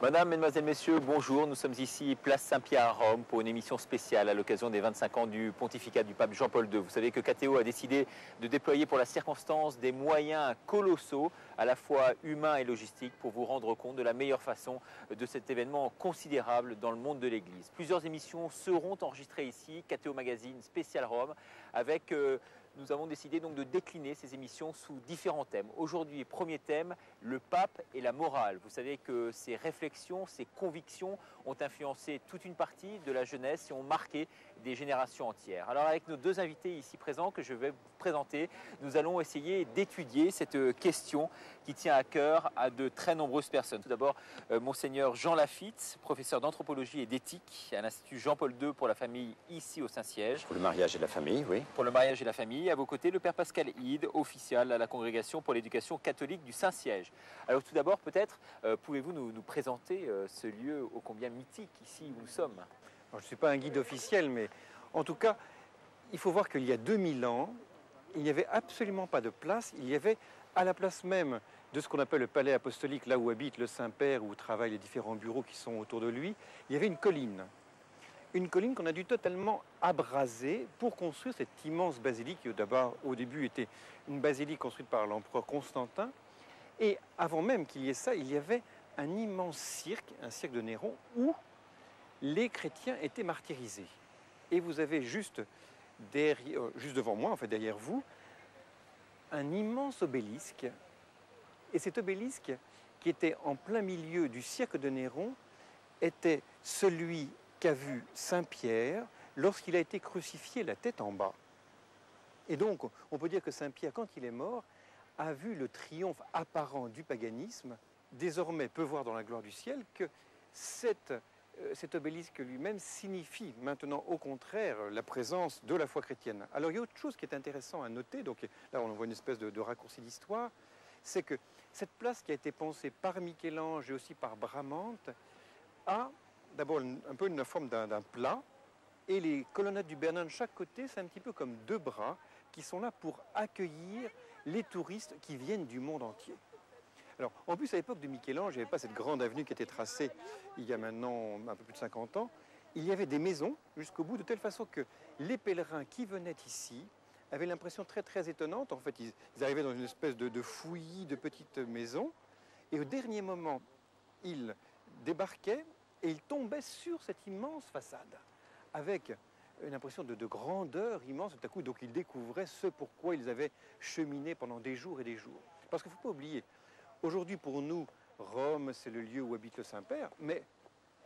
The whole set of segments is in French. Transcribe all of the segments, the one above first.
Madame, Mesdemoiselles, Messieurs, bonjour. Nous sommes ici, place Saint-Pierre à Rome, pour une émission spéciale à l'occasion des 25 ans du pontificat du pape Jean-Paul II. Vous savez que KTO a décidé de déployer pour la circonstance des moyens colossaux, à la fois humains et logistiques, pour vous rendre compte de la meilleure façon de cet événement considérable dans le monde de l'Église. Plusieurs émissions seront enregistrées ici, KTO Magazine spécial Rome, avec... Nous avons décidé donc de décliner ces émissions sous différents thèmes. Aujourd'hui, premier thème, le pape et la morale. Vous savez que ces réflexions, ces convictions ont influencé toute une partie de la jeunesse et ont marqué des générations entières. Alors avec nos deux invités ici présents que je vais vous présenter, nous allons essayer d'étudier cette question qui tient à cœur à de très nombreuses personnes. Tout d'abord, Monseigneur Jean Lafitte, professeur d'anthropologie et d'éthique à l'Institut Jean-Paul II pour la famille ici au Saint-Siège. Pour le mariage et la famille, oui. Pour le mariage et la famille. À vos côtés, le Père Pascal Hide, official à la Congrégation pour l'éducation catholique du Saint-Siège. Alors tout d'abord, peut-être, pouvez-vous nous présenter ce lieu ô combien mythique ici où nous sommes? Alors, je ne suis pas un guide officiel, mais en tout cas, il faut voir qu'il y a 2000 ans, il n'y avait absolument pas de place. Il y avait à la place même de ce qu'on appelle le palais apostolique, là où habite le Saint-Père, où travaillent les différents bureaux qui sont autour de lui, il y avait une colline. Une colline qu'on a dû totalement abraser pour construire cette immense basilique qui d'abord au début était une basilique construite par l'empereur Constantin. Et avant même qu'il y ait ça, il y avait un immense cirque, un cirque de Néron, où les chrétiens étaient martyrisés. Et vous avez juste devant moi, en fait derrière vous, un immense obélisque. Et cet obélisque, qui était en plein milieu du cirque de Néron, était celui qu'a vu Saint-Pierre lorsqu'il a été crucifié la tête en bas. Et donc, on peut dire que Saint-Pierre, quand il est mort, a vu le triomphe apparent du paganisme, désormais peut voir dans la gloire du ciel que cet obélisque lui-même signifie maintenant au contraire la présence de la foi chrétienne. Alors il y a autre chose qui est intéressant à noter, donc là on voit une espèce de raccourci d'histoire, c'est que cette place qui a été pensée par Michel-Ange et aussi par Bramante a d'abord un peu la forme d'un plat, et les colonnades du Bernin de chaque côté, c'est un petit peu comme deux bras qui sont là pour accueillir les touristes qui viennent du monde entier. Alors, en plus, à l'époque de Michel-Ange, il n'y avait pas cette grande avenue qui était tracée il y a maintenant un peu plus de 50 ans. Il y avait des maisons jusqu'au bout, de telle façon que les pèlerins qui venaient ici avaient l'impression très très étonnante. En fait, ils arrivaient dans une espèce de fouillis de petites maisons, et au dernier moment, ils débarquaient et ils tombaient sur cette immense façade, avec une impression de grandeur immense tout à coup. Donc ils découvraient ce pourquoi ils avaient cheminé pendant des jours et des jours. Parce qu'il ne faut pas oublier, aujourd'hui pour nous, Rome c'est le lieu où habite le Saint-Père, mais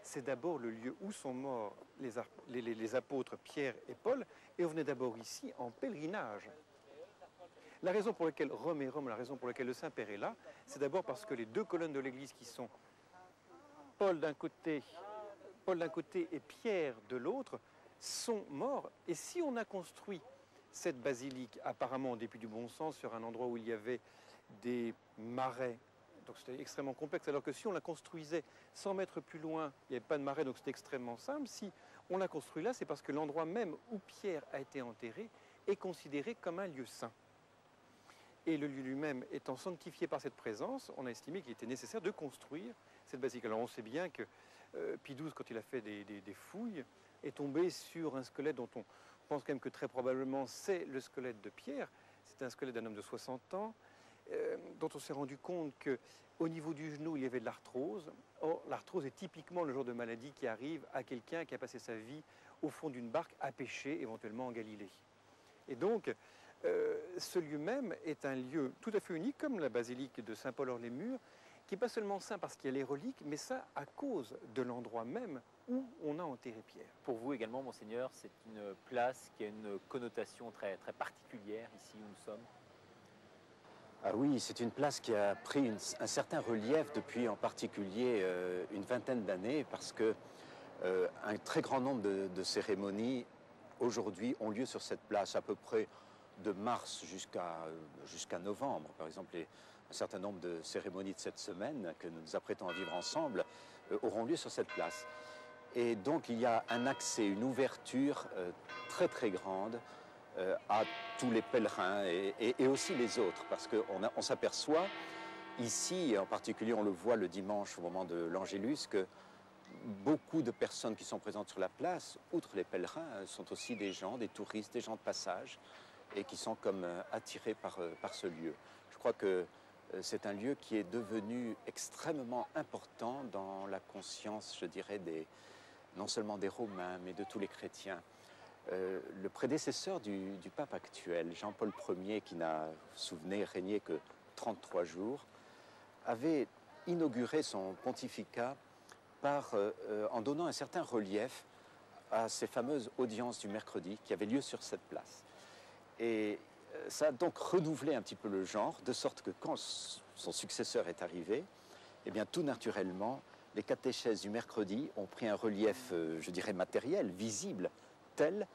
c'est d'abord le lieu où sont morts les apôtres Pierre et Paul, et on venait d'abord ici en pèlerinage. La raison pour laquelle Rome est Rome, la raison pour laquelle le Saint-Père est là, c'est d'abord parce que les deux colonnes de l'église qui sont Paul d'un côté et Pierre de l'autre sont morts. Et si on a construit cette basilique, apparemment en dépit du bon sens, sur un endroit où il y avait des marais, donc c'était extrêmement complexe, alors que si on la construisait 100 mètres plus loin, il n'y avait pas de marais, donc c'était extrêmement simple. Si on l'a construit là, c'est parce que l'endroit même où Pierre a été enterré est considéré comme un lieu saint. Et le lieu lui-même étant sanctifié par cette présence, on a estimé qu'il était nécessaire de construire cette basilique. Alors on sait bien que Pie XII, quand il a fait des fouilles, est tombé sur un squelette dont on pense quand même que très probablement c'est le squelette de Pierre. C'est un squelette d'un homme de 60 ans, dont on s'est rendu compte qu'au niveau du genou, il y avait de l'arthrose. Or, l'arthrose est typiquement le genre de maladie qui arrive à quelqu'un qui a passé sa vie au fond d'une barque à pêcher, éventuellement en Galilée. Et donc, ce lieu même est un lieu tout à fait unique, comme la basilique de Saint-Paul-hors-les-Murs, qui n'est pas seulement saint parce qu'il y a les reliques, mais ça à cause de l'endroit même où on a enterré Pierre. Pour vous également, Monseigneur, c'est une place qui a une connotation très, très particulière ici où nous sommes. Ah oui, c'est une place qui a pris un certain relief depuis en particulier une vingtaine d'années, parce que un très grand nombre de cérémonies aujourd'hui ont lieu sur cette place, à peu près de mars jusqu'à novembre. Par exemple, un certain nombre de cérémonies de cette semaine que nous nous apprêtons à vivre ensemble auront lieu sur cette place. Et donc il y a un accès, une ouverture très très grande à tous les pèlerins et aussi les autres, parce qu'on s'aperçoit ici, en particulier, on le voit le dimanche au moment de l'Angélus, que beaucoup de personnes qui sont présentes sur la place, outre les pèlerins, sont aussi des gens, des touristes, des gens de passage, et qui sont comme attirés par ce lieu. Je crois que c'est un lieu qui est devenu extrêmement important dans la conscience, je dirais, non seulement des Romains, mais de tous les chrétiens. Le prédécesseur du pape actuel, Jean-Paul Ier, qui n'a, vous vous souvenez, régné que 33 jours, avait inauguré son pontificat en donnant un certain relief à ces fameuses audiences du mercredi qui avaient lieu sur cette place. Et ça a donc renouvelé un petit peu le genre, de sorte que quand son successeur est arrivé, eh bien tout naturellement, les catéchèses du mercredi ont pris un relief, je dirais, matériel, visible, tel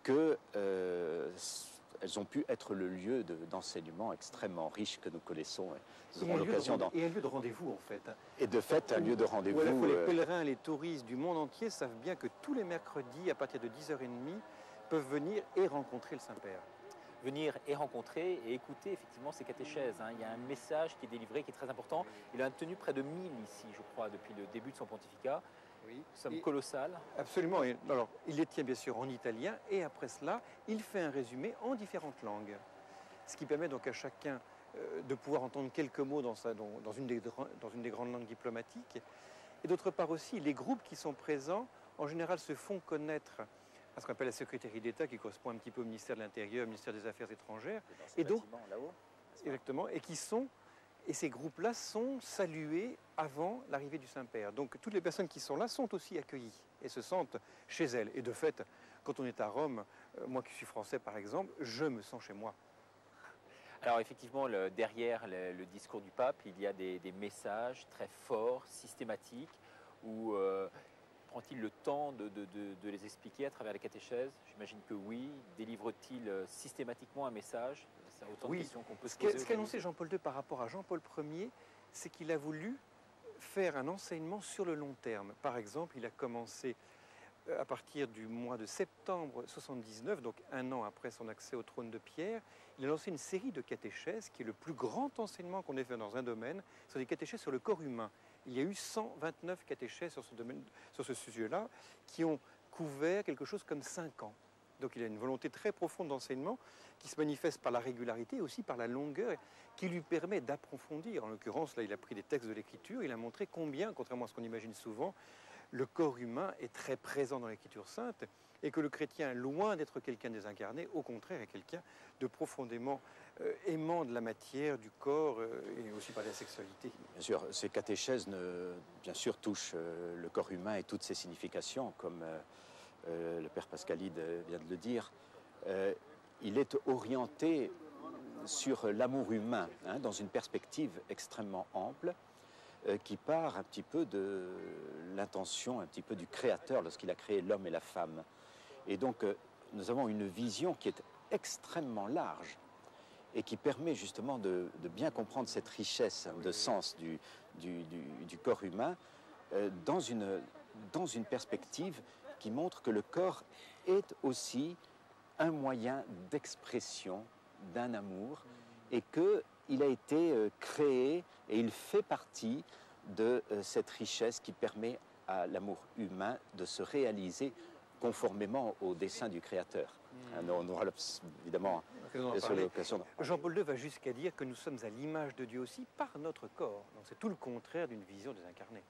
qu'elles ont pu être le lieu d'enseignement extrêmement riche que nous connaissons. Et un lieu de rendez-vous, en fait. Et de fait, un lieu de rendez-vous. À la fois les pèlerins, les touristes du monde entier savent bien que tous les mercredis, à partir de 10h30, peuvent venir et rencontrer le Saint-Père. Venir et rencontrer et écouter effectivement ces catéchèses. Il y a un message qui est délivré qui est très important. Il en a tenu près de 1000 ici, je crois, depuis le début de son pontificat. Oui. Nous sommes colossales. Absolument. Alors, il les tient bien sûr en italien et après cela, il fait un résumé en différentes langues. Ce qui permet donc à chacun de pouvoir entendre quelques mots dans une des grandes langues diplomatiques. Et d'autre part aussi, les groupes qui sont présents, en général, se font connaître à ce qu'on appelle la secrétaire d'État, qui correspond un petit peu au ministère de l'Intérieur, au ministère des Affaires étrangères. Et donc, exactement, et ces groupes-là sont salués avant l'arrivée du Saint-Père. Donc toutes les personnes qui sont là sont aussi accueillies et se sentent chez elles. Et de fait, quand on est à Rome, moi qui suis français par exemple, je me sens chez moi. Alors effectivement, derrière le discours du pape, il y a des messages très forts, systématiques, où prend-il le temps de les expliquer à travers les catéchèses? J'imagine que oui. Délivre-t-il systématiquement un message? C'est autant de questions qu'on peut se poser. Ce qu'a annoncé Jean-Paul II par rapport à Jean-Paul Ier, c'est qu'il a voulu faire un enseignement sur le long terme. Par exemple, il a commencé à partir du mois de septembre 79, donc un an après son accès au trône de Pierre, il a lancé une série de catéchèses qui est le plus grand enseignement qu'on ait fait dans un domaine, sur des catéchèses sur le corps humain. Il y a eu 129 catéchèses sur ce sujet-là qui ont couvert quelque chose comme 5 ans. Donc il a une volonté très profonde d'enseignement qui se manifeste par la régularité et aussi par la longueur qui lui permet d'approfondir. En l'occurrence, là, il a pris des textes de l'Écriture, il a montré combien, contrairement à ce qu'on imagine souvent, le corps humain est très présent dans l'Écriture sainte et que le chrétien, loin d'être quelqu'un de désincarné, au contraire est quelqu'un de profondément aimant de la matière, du corps et aussi par la sexualité. Bien sûr, ces catéchèses, bien sûr, touchent le corps humain et toutes ses significations, comme le père Pascalide vient de le dire. Il est orienté sur l'amour humain, dans une perspective extrêmement ample, qui part un petit peu de l'intention, un petit peu du Créateur lorsqu'il a créé l'homme et la femme. Et donc, nous avons une vision qui est extrêmement large et qui permet justement de bien comprendre cette richesse de sens du corps humain dans une perspective qui montre que le corps est aussi un moyen d'expression d'un amour et qu'il a été créé et il fait partie de cette richesse qui permet à l'amour humain de se réaliser conformément au dessein du Créateur. On aura évidemment l'occasion. Jean-Paul II va jusqu'à dire que nous sommes à l'image de Dieu aussi par notre corps. Donc c'est tout le contraire d'une vision désincarnée.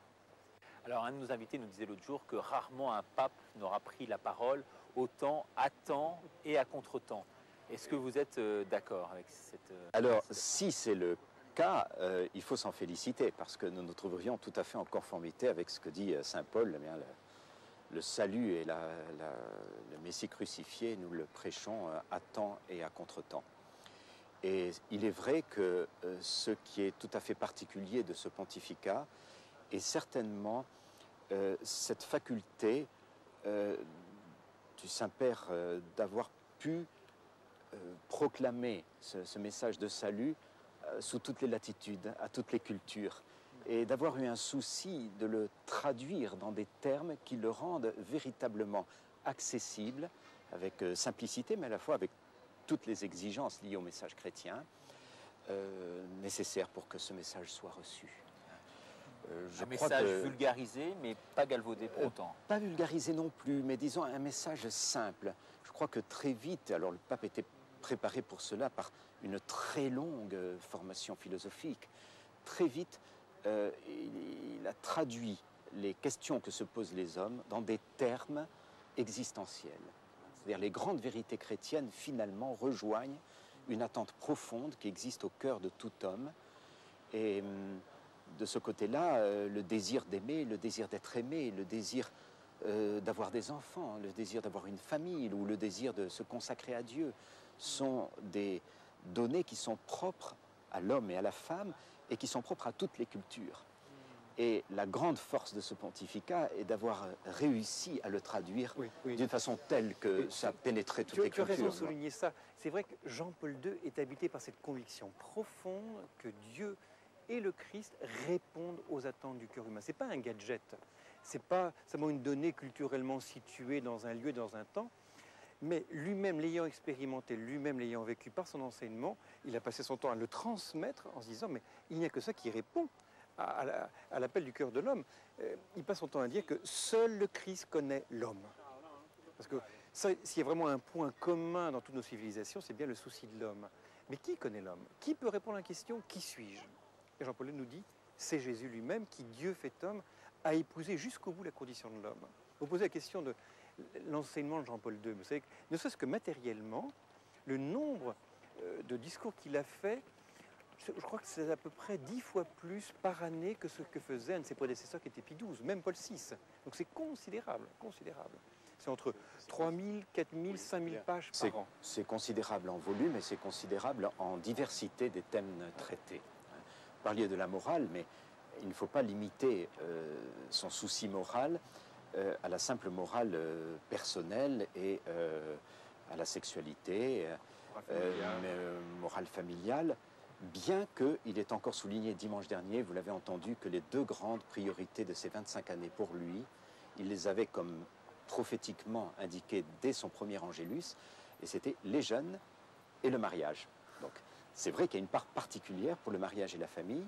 Alors un de nos invités nous disait l'autre jour que rarement un pape n'aura pris la parole autant à temps et à contre-temps. Est-ce que vous êtes d'accord avec cette... Alors, si c'est le cas, il faut s'en féliciter parce que nous nous trouverions tout à fait en conformité avec ce que dit saint Paul. Le salut et le Messie crucifié, nous le prêchons à temps et à contre-temps. Et il est vrai que ce qui est tout à fait particulier de ce pontificat est certainement cette faculté du Saint-Père d'avoir pu proclamer ce message de salut sous toutes les latitudes, à toutes les cultures, et d'avoir eu un souci de le traduire dans des termes qui le rendent véritablement accessible, avec simplicité, mais à la fois avec toutes les exigences liées au message chrétien, nécessaires pour que ce message soit reçu. Un message vulgarisé, mais pas galvaudé pour autant. Pas vulgarisé non plus, mais disons un message simple. Je crois que très vite, alors le pape était préparé pour cela par une très longue formation philosophique, très vite il a traduit les questions que se posent les hommes dans des termes existentiels. C'est-à-dire les grandes vérités chrétiennes finalement rejoignent une attente profonde qui existe au cœur de tout homme. Et de ce côté-là, le désir d'aimer, le désir d'être aimé, le désir d'avoir des enfants, le désir d'avoir une famille ou le désir de se consacrer à Dieu sont des données qui sont propres à l'homme et à la femme et qui sont propres à toutes les cultures. Et la grande force de ce pontificat est d'avoir réussi à le traduire d'une façon telle que ça pénétrait toutes les cultures. Tu as raison de souligner ça. C'est vrai que Jean-Paul II est habité par cette conviction profonde que Dieu et le Christ répondent aux attentes du cœur humain. Ce n'est pas un gadget, ce n'est pas seulement une donnée culturellement située dans un lieu, dans un temps, mais lui-même l'ayant expérimenté, lui-même l'ayant vécu par son enseignement, il a passé son temps à le transmettre en se disant mais il n'y a que ça qui répond à l'appel du cœur de l'homme. Il passe son temps à dire que seul le Christ connaît l'homme. Parce que s'il y a vraiment un point commun dans toutes nos civilisations, c'est bien le souci de l'homme. Mais qui connaît l'homme? Qui peut répondre à la question « Qui suis-je » Et Jean-Paul II nous dit « C'est Jésus lui-même qui, Dieu fait homme, a épousé jusqu'au bout la condition de l'homme. » Vous posez la question de l'enseignement de Jean-Paul II. Vous savez, ne serait-ce que matériellement, le nombre de discours qu'il a fait, je crois que c'est à peu près 10 fois plus par année que ce que faisait un de ses prédécesseurs qui était Pie XII, même Paul VI. Donc c'est considérable, considérable. C'est entre 3000, 4000, 5000 pages par an. C'est considérable en volume et c'est considérable en diversité des thèmes traités. Vous parliez de la morale, mais il ne faut pas limiter son souci moral à la simple morale personnelle et à la sexualité, morale familiale, bien qu'il est encore souligné dimanche dernier, vous l'avez entendu, que les deux grandes priorités de ces 25 années pour lui, il les avait comme prophétiquement indiquées dès son premier Angélus, et c'était les jeunes et le mariage. Donc c'est vrai qu'il y a une part particulière pour le mariage et la famille,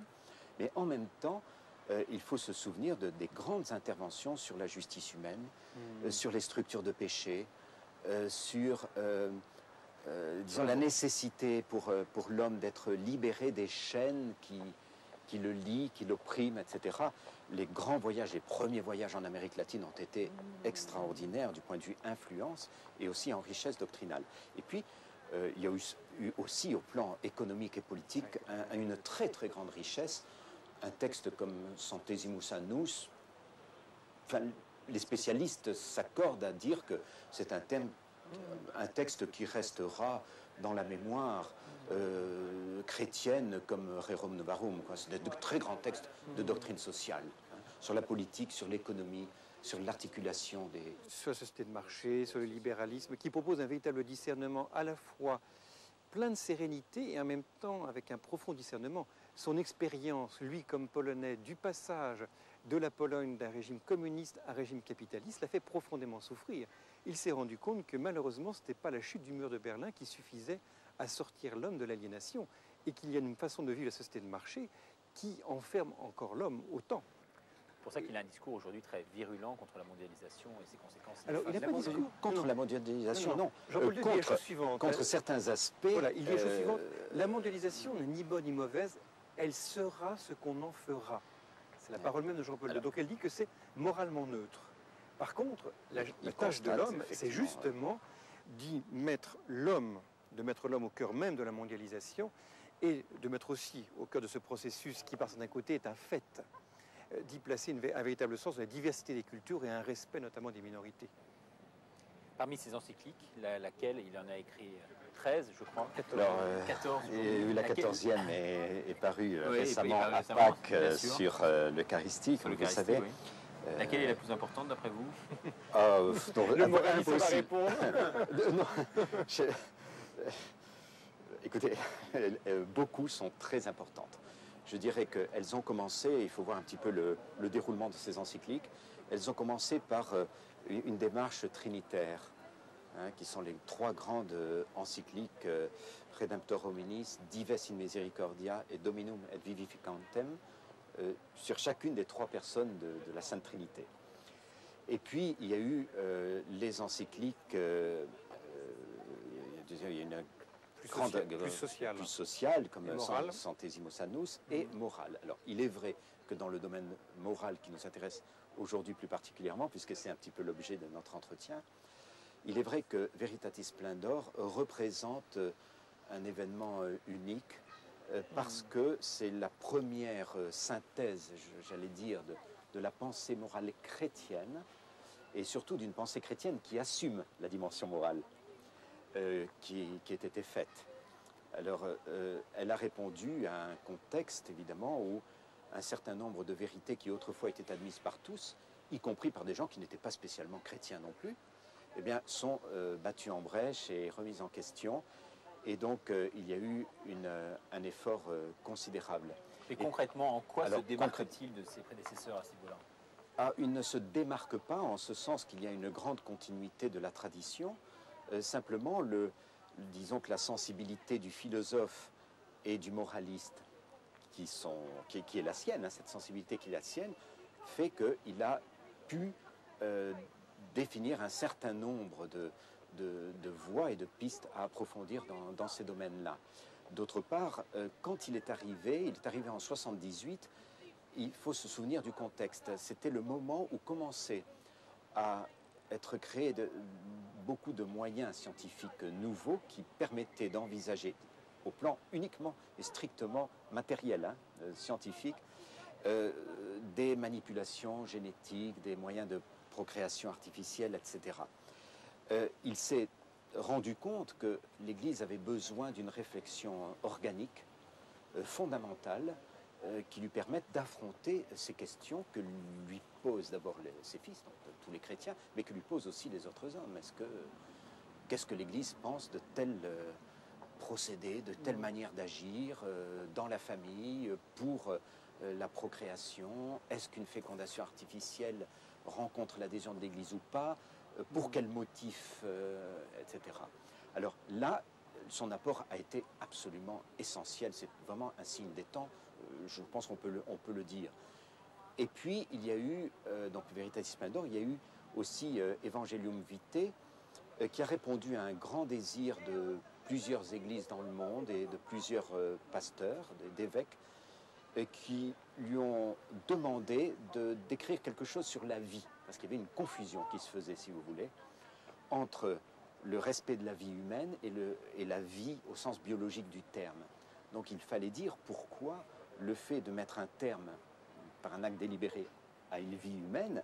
mais en même temps, il faut se souvenir des grandes interventions sur la justice humaine, sur les structures de péché, sur disons, la nécessité pour l'homme d'être libéré des chaînes qui le lient, qui l'oppriment, etc. Les grands voyages, les premiers voyages en Amérique latine ont été extraordinaires du point de vue influence et aussi en richesse doctrinale. Et puis, il y a eu aussi au plan économique et politique une très très grande richesse. Un texte comme Centesimus Annus, enfin, les spécialistes s'accordent à dire que c'est un texte qui restera dans la mémoire chrétienne comme Rerum Novarum. C'est de très grands textes de doctrine sociale, sur la politique, sur l'économie, sur l'articulation des... Sur la société de marché, sur le libéralisme, qui propose un véritable discernement à la fois plein de sérénité et en même temps avec un profond discernement. Son expérience, lui comme Polonais, du passage de la Pologne d'un régime communiste à un régime capitaliste, l'a fait profondément souffrir. Il s'est rendu compte que malheureusement, ce n'était pas la chute du mur de Berlin qui suffisait à sortir l'homme de l'aliénation et qu'il y a une façon de vivre la société de marché qui enferme encore l'homme autant. C'est pour ça qu'il a un discours aujourd'hui très virulent contre la mondialisation et ses conséquences. Alors, il n'a pas de discours contre la mondialisation, non. Jean-Paul II dit la chose suivante. Contre certains aspects. Voilà, il dit la chose suivante. La mondialisation n'est ni bonne ni mauvaise, elle sera ce qu'on en fera. C'est la parole même de Jean-Paul II. Donc elle dit que c'est moralement neutre. Par contre, la tâche de l'homme, c'est justement de mettre l'homme au cœur même de la mondialisation et de mettre aussi au cœur de ce processus qui, par d'un côté, est un fait, d'y placer un véritable sens de la diversité des cultures et un respect notamment des minorités. Parmi ces encycliques, laquelle il en a écrit 13, je crois. 14. Alors, 14. La 14e est parue récemment à Pâques sur l'Eucharistie, comme vous savez. Oui. Laquelle est la plus importante d'après vous? Le moraliste va répondre. Écoutez, beaucoup sont très importantes. Je dirais qu'elles ont commencé, il faut voir un petit peu le déroulement de ces encycliques, elles ont commencé par une démarche trinitaire. hein, qui sont les 3 grandes encycliques Redemptor Hominis, Dives in Misericordia et Dominum et Vivificantem, sur chacune des 3 personnes de la Sainte Trinité. Et puis, il y a eu les encycliques, il y a une plus sociale, comme Centesimus Annus, et morale. Alors, il est vrai que dans le domaine moral qui nous intéresse aujourd'hui plus particulièrement, puisque c'est un petit peu l'objet de notre entretien, il est vrai que Veritatis Splendor représente un événement unique, parce que c'est la première synthèse, j'allais dire, de la pensée morale chrétienne, et surtout d'une pensée chrétienne qui assume la dimension morale qui était faite. Alors, elle a répondu à un contexte, évidemment, où un certain nombre de vérités qui autrefois étaient admises par tous, y compris par des gens qui n'étaient pas spécialement chrétiens non plus, eh bien, sont battues en brèche et remises en question. Et donc, il y a eu un effort considérable. Et concrètement, en quoi se démarque-t-il de ses prédécesseurs à ce niveau-là? Il ne se démarque pas en ce sens qu'il y a une grande continuité de la tradition. Simplement, disons que la sensibilité du philosophe et du moraliste, qui est la sienne, hein, cette sensibilité qui est la sienne, fait qu'il a pu définir un certain nombre de voies et de pistes à approfondir dans ces domaines-là. D'autre part, quand il est arrivé en 78, il faut se souvenir du contexte. C'était le moment où commençaient à être créés beaucoup de moyens scientifiques nouveaux qui permettaient d'envisager, au plan uniquement et strictement matériel, hein, scientifique, des manipulations génétiques, des moyens de procréation artificielle, etc. Il s'est rendu compte que l'Église avait besoin d'une réflexion organique, fondamentale, qui lui permette d'affronter ces questions que lui posent d'abord ses fils, donc tous les chrétiens, mais que lui posent aussi les autres hommes. Qu'est-ce que l'Église pense de tels procédés, de telle manière d'agir dans la famille, pour la procréation? Est-ce qu'une fécondation artificielle rencontre l'adhésion de l'Église ou pas? Pour quel motif, etc. Alors là, son apport a été absolument essentiel. C'est vraiment un signe des temps. Je pense qu'on peut le dire. Et puis, il y a eu, donc Veritatis Splendor, il y a eu aussi Evangelium Vitae, qui a répondu à un grand désir de plusieurs églises dans le monde et de plusieurs pasteurs, d'évêques, qui lui ont demandé d'écrire quelque chose sur la vie, parce qu'il y avait une confusion qui se faisait, si vous voulez, entre le respect de la vie humaine et la vie au sens biologique du terme. Donc il fallait dire pourquoi le fait de mettre un terme, par un acte délibéré, à une vie humaine,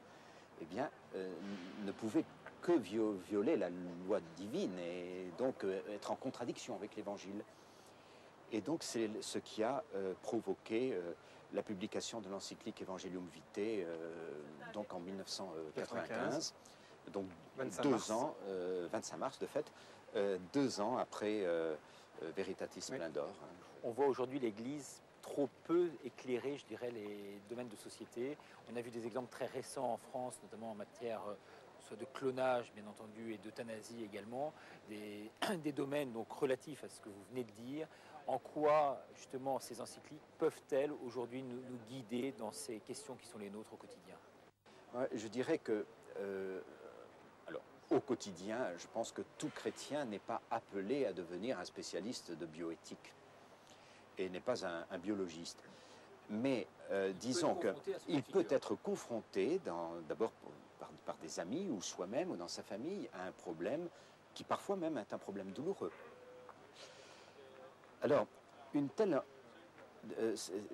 eh bien, ne pouvait que violer la loi divine et donc être en contradiction avec l'Évangile. Et donc c'est ce qui a provoqué la publication de l'encyclique Evangelium Vitae donc en 1995, donc 2 ans, 25 mars de fait, 2 ans après Veritatis Splendor. On voit aujourd'hui l'Église trop peu éclairer, je dirais, les domaines de société. On a vu des exemples très récents en France, notamment en matière soit de clonage, bien entendu, et d'euthanasie également, des domaines donc relatifs à ce que vous venez de dire. En quoi, justement, ces encycliques peuvent-elles aujourd'hui nous guider dans ces questions qui sont les nôtres au quotidien? Ouais, je dirais que, alors, au quotidien, je pense que tout chrétien n'est pas appelé à devenir un spécialiste de bioéthique et n'est pas un biologiste. Mais disons qu'il peut être confronté, d'abord par des amis ou soi-même ou dans sa famille, à un problème qui parfois même est un problème douloureux. Alors,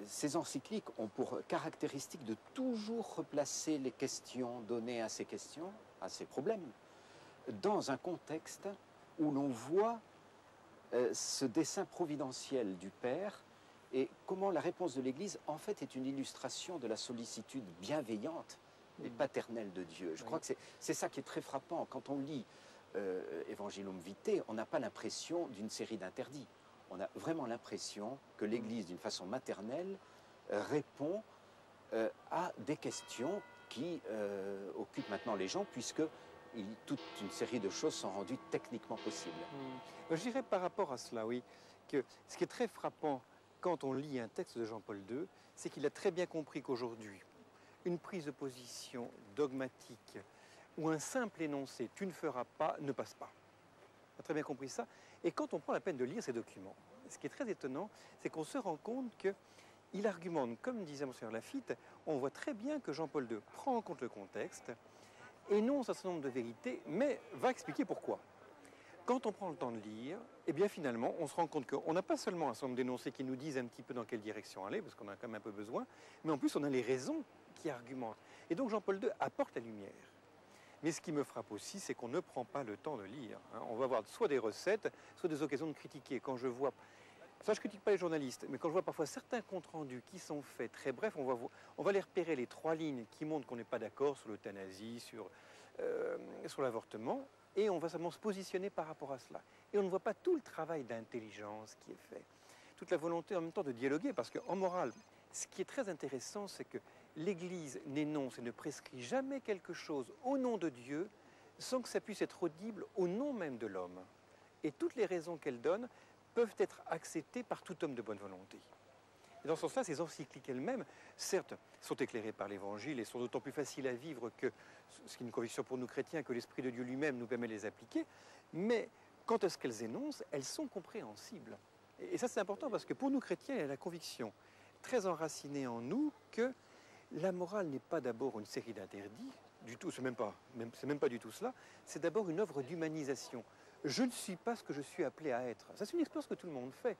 ces encycliques ont pour caractéristique de toujours replacer les questions données à ces questions, à ces problèmes, dans un contexte où l'on voit ce dessein providentiel du Père et comment la réponse de l'Église, en fait, est une illustration de la sollicitude bienveillante et paternelle de Dieu. Je crois que c'est ça qui est très frappant. Quand on lit Evangelium Vitae, on n'a pas l'impression d'une série d'interdits. On a vraiment l'impression que l'Église, d'une façon maternelle, répond à des questions qui occupent maintenant les gens, puisque toute une série de choses sont rendues techniquement possibles. Je dirais par rapport à cela, oui, que ce qui est très frappant quand on lit un texte de Jean-Paul II, c'est qu'il a très bien compris qu'aujourd'hui, une prise de position dogmatique ou un simple énoncé « tu ne feras pas » ne passe pas. On a très bien compris ça. Et quand on prend la peine de lire ces documents, ce qui est très étonnant, c'est qu'on se rend compte qu'il argumente, comme disait Monseigneur Laffitte, on voit très bien que Jean-Paul II prend en compte le contexte, énonce un certain nombre de vérités, mais va expliquer pourquoi. Quand on prend le temps de lire, eh bien finalement, on se rend compte qu'on n'a pas seulement un certain nombre d'énoncés qui nous disent un petit peu dans quelle direction aller, parce qu'on a quand même un peu besoin, mais en plus on a les raisons qui argumentent. Et donc Jean-Paul II apporte la lumière. Mais ce qui me frappe aussi, c'est qu'on ne prend pas le temps de lire. On va avoir soit des recettes, soit des occasions de critiquer. Quand je vois, ça je ne critique pas les journalistes, mais quand je vois parfois certains comptes rendus qui sont faits très brefs, on va les repérer, les 3 lignes qui montrent qu'on n'est pas d'accord sur l'euthanasie, sur l'avortement, et on va seulement se positionner par rapport à cela. Et on ne voit pas tout le travail d'intelligence qui est fait, toute la volonté en même temps de dialoguer, parce qu'en morale, ce qui est très intéressant, c'est que l'Église n'énonce et ne prescrit jamais quelque chose au nom de Dieu sans que ça puisse être audible au nom même de l'homme. Et toutes les raisons qu'elle donne peuvent être acceptées par tout homme de bonne volonté. Et dans ce sens-là, ces encycliques elles-mêmes, certes, sont éclairées par l'Évangile et sont d'autant plus faciles à vivre que, ce qui est une conviction pour nous chrétiens, que l'Esprit de Dieu lui-même nous permet de les appliquer, mais quant à ce qu'elles énoncent, elles sont compréhensibles. Et ça, c'est important parce que pour nous chrétiens, il y a la conviction très enracinée en nous que la morale n'est pas d'abord une série d'interdits, du tout, c'est même pas du tout cela, c'est d'abord une œuvre d'humanisation. Je ne suis pas ce que je suis appelé à être. Ça, c'est une expérience que tout le monde fait.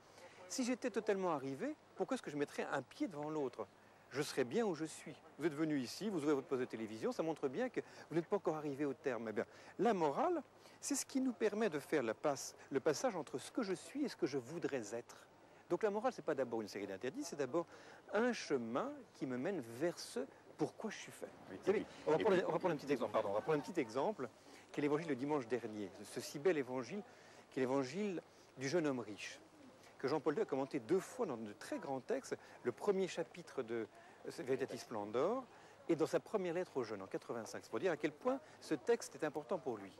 Si j'étais totalement arrivé, pourquoi est-ce que je mettrais un pied devant l'autre? Je serais bien où je suis. Vous êtes venu ici, vous ouvrez votre poste de télévision, ça montre bien que vous n'êtes pas encore arrivé au terme. Eh bien, la morale, c'est ce qui nous permet de faire le passage entre ce que je suis et ce que je voudrais être. Donc la morale, ce n'est pas d'abord une série d'interdits, c'est d'abord un chemin qui me mène vers ce pourquoi je suis fait. Vous savez, on va prendre un petit exemple, pardon, on va prendre un petit exemple, qui est l'évangile de dimanche dernier, ce si bel évangile, qui est l'évangile du jeune homme riche, que Jean-Paul II a commenté 2 fois dans de très grands textes, le premier chapitre de Veritatis Splendor, et dans sa première lettre aux jeunes, en 85. C'est pour dire à quel point ce texte est important pour lui.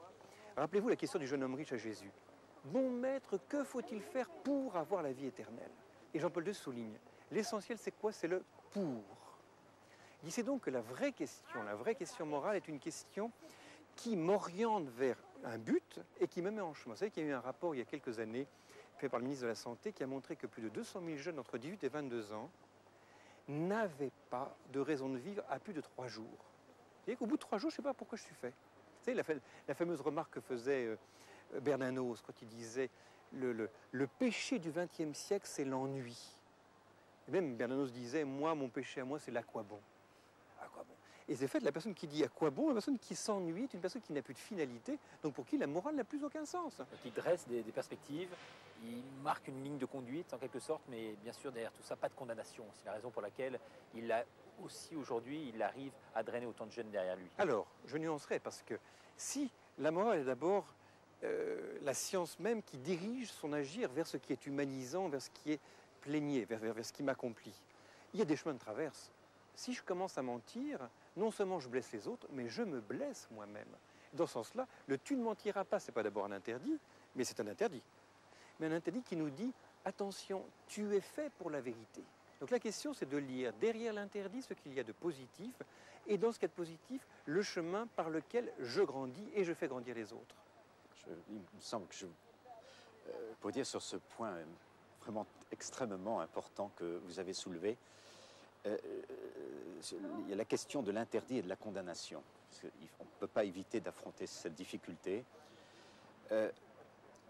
Rappelez-vous la question du jeune homme riche à Jésus. Bon maître, que faut-il faire pour avoir la vie éternelle? Et Jean-Paul II souligne, l'essentiel c'est quoi? C'est le pour. Il dit c'est donc que la vraie question morale est une question qui m'oriente vers un but et qui me met en chemin. Vous savez qu'il y a eu un rapport il y a quelques années fait par le ministre de la Santé qui a montré que plus de 200 000 jeunes entre 18 et 22 ans n'avaient pas de raison de vivre à plus de 3 jours. Vous qu'au bout de 3 jours, je ne sais pas pourquoi je suis fait. Vous savez, la fameuse remarque que faisait Bernanos quand il disait le péché du XXe siècle, c'est l'ennui. Et même Bernanos disait, moi, mon péché à moi, c'est l'à quoi bon. À quoi bon? Et c'est fait, la personne qui dit à quoi bon, la personne qui s'ennuie est une personne qui n'a plus de finalité, donc pour qui la morale n'a plus aucun sens. Qui dresse des perspectives, il marque une ligne de conduite en quelque sorte, mais bien sûr derrière tout ça, pas de condamnation. C'est la raison pour laquelle il a aussi aujourd'hui, il arrive à drainer autant de jeunes derrière lui. Alors, je nuancerai parce que si la morale est d'abord la science même qui dirige son agir vers ce qui est humanisant, vers ce qui est plénier, vers ce qui m'accomplit, il y a des chemins de traverse. Si je commence à mentir, non seulement je blesse les autres, mais je me blesse moi-même. Dans ce sens-là, le « tu ne mentiras pas », ce n'est pas d'abord un interdit, mais c'est un interdit. Mais un interdit qui nous dit « attention, tu es fait pour la vérité ». Donc la question, c'est de lire derrière l'interdit ce qu'il y a de positif, et dans ce qu'il y a de positif, le chemin par lequel je grandis et je fais grandir les autres. Il me semble que pour dire sur ce point vraiment extrêmement important que vous avez soulevé, il y a la question de l'interdit et de la condamnation. On ne peut pas éviter d'affronter cette difficulté.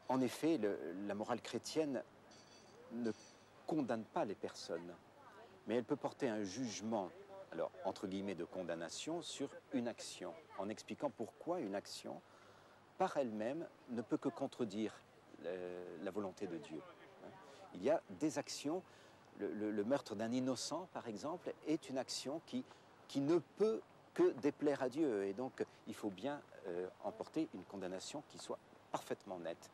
En effet, la morale chrétienne ne condamne pas les personnes, mais elle peut porter un jugement, alors entre guillemets de condamnation, sur une action, en expliquant pourquoi une action, par elle-même, ne peut que contredire la volonté de Dieu. Il y a des actions, le meurtre d'un innocent, par exemple, est une action qui ne peut que déplaire à Dieu. Et donc, il faut bien emporter une condamnation qui soit parfaitement nette.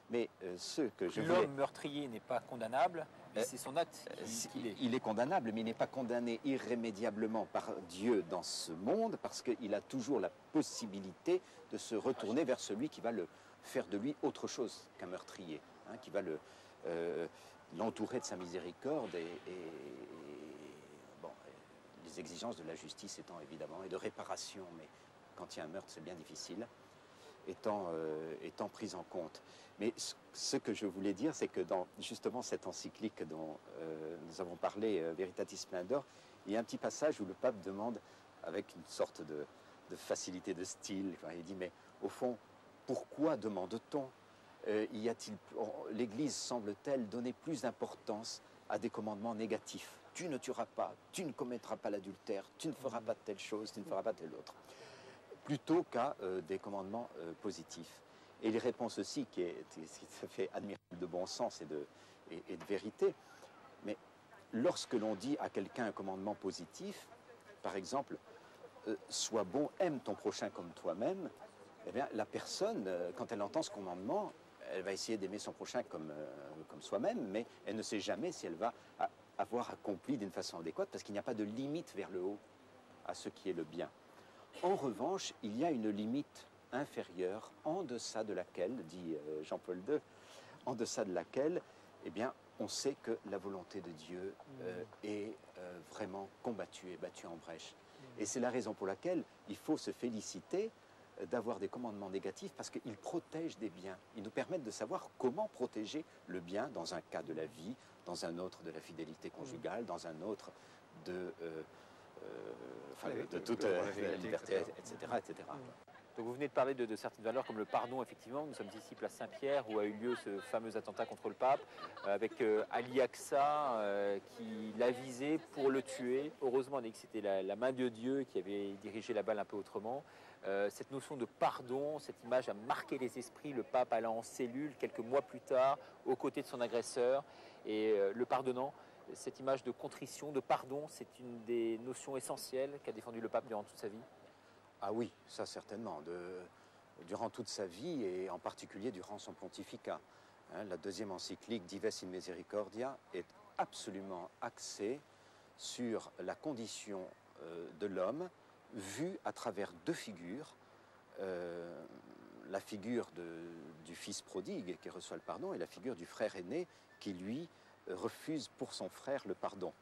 Mais ce que je voulais... L'homme meurtrier n'est pas condamnable, mais c'est son acte qui l'est. Il est condamnable, mais il n'est pas condamné irrémédiablement par Dieu dans ce monde, parce qu'il a toujours la possibilité de se retourner vers celui qui va le faire de lui autre chose qu'un meurtrier, hein, qui va l'entourer de sa miséricorde bon, les exigences de la justice étant évidemment, et de réparation, mais quand il y a un meurtre c'est bien difficile, étant prises en compte. Mais ce que je voulais dire, c'est que dans justement cette encyclique dont nous avons parlé, Veritatis Splendor, il y a un petit passage où le pape demande, avec une sorte de facilité de style, il dit, mais au fond, pourquoi demande-t-on l'Église semble-t-elle donner plus d'importance à des commandements négatifs? Tu ne tueras pas, tu ne commettras pas l'adultère, tu ne feras pas telle chose, tu ne feras pas telle autre, plutôt qu'à des commandements positifs. Et il répond ceci, qui fait admirable de bon sens et de vérité, mais lorsque l'on dit à quelqu'un un commandement positif, par exemple, sois bon, aime ton prochain comme toi-même, eh bien, la personne, quand elle entend ce commandement, elle va essayer d'aimer son prochain comme soi-même, mais elle ne sait jamais si elle va avoir accompli d'une façon adéquate, parce qu'il n'y a pas de limite vers le haut à ce qui est le bien. En revanche, il y a une limite inférieure, en deçà de laquelle, dit Jean-Paul II, en deçà de laquelle, eh bien, on sait que la volonté de Dieu est vraiment combattue et battue en brèche. Et c'est la raison pour laquelle il faut se féliciter d'avoir des commandements négatifs, parce qu'ils protègent des biens. Ils nous permettent de savoir comment protéger le bien dans un cas de la vie, dans un autre de la fidélité conjugale, dans un autre de toute la liberté, etc. etc. Donc vous venez de parler de certaines valeurs comme le pardon, effectivement. Nous sommes ici, place Saint-Pierre, où a eu lieu ce fameux attentat contre le pape, avec Ali Aqsa qui l'a visé pour le tuer. Heureusement, on a dit que c'était la main de Dieu qui avait dirigé la balle un peu autrement. Cette notion de pardon, cette image a marqué les esprits. Le pape allant en cellule quelques mois plus tard, aux côtés de son agresseur, et le pardonnant. Cette image de contrition, de pardon, c'est une des notions essentielles qu'a défendu le pape durant toute sa vie. Ah oui, ça certainement, durant toute sa vie et en particulier durant son pontificat. Hein, la deuxième encyclique, Dives in Misericordia, est absolument axée sur la condition de l'homme vue à travers deux figures. La figure du fils prodigue qui reçoit le pardon et la figure du frère aîné qui, lui, refuse pour son frère le pardon.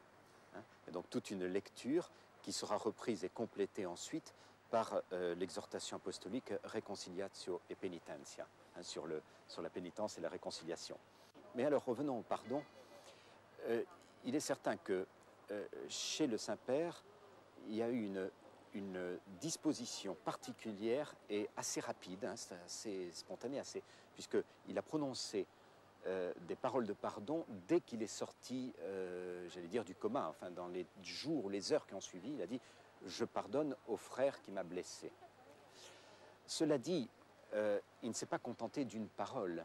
Hein, et donc toute une lecture qui sera reprise et complétée ensuite par l'exhortation apostolique Reconciliatio et Penitentia, hein, sur la pénitence et la réconciliation. Mais alors revenons au pardon. Il est certain que chez le Saint-Père, il y a eu une disposition particulière et assez rapide, hein, assez spontanée, puisqu'il a prononcé des paroles de pardon dès qu'il est sorti, j'allais dire, du coma. Enfin, dans les jours ou les heures qui ont suivi, il a dit « Je pardonne au frère qui m'a blessé ». Cela dit, il ne s'est pas contenté d'une parole.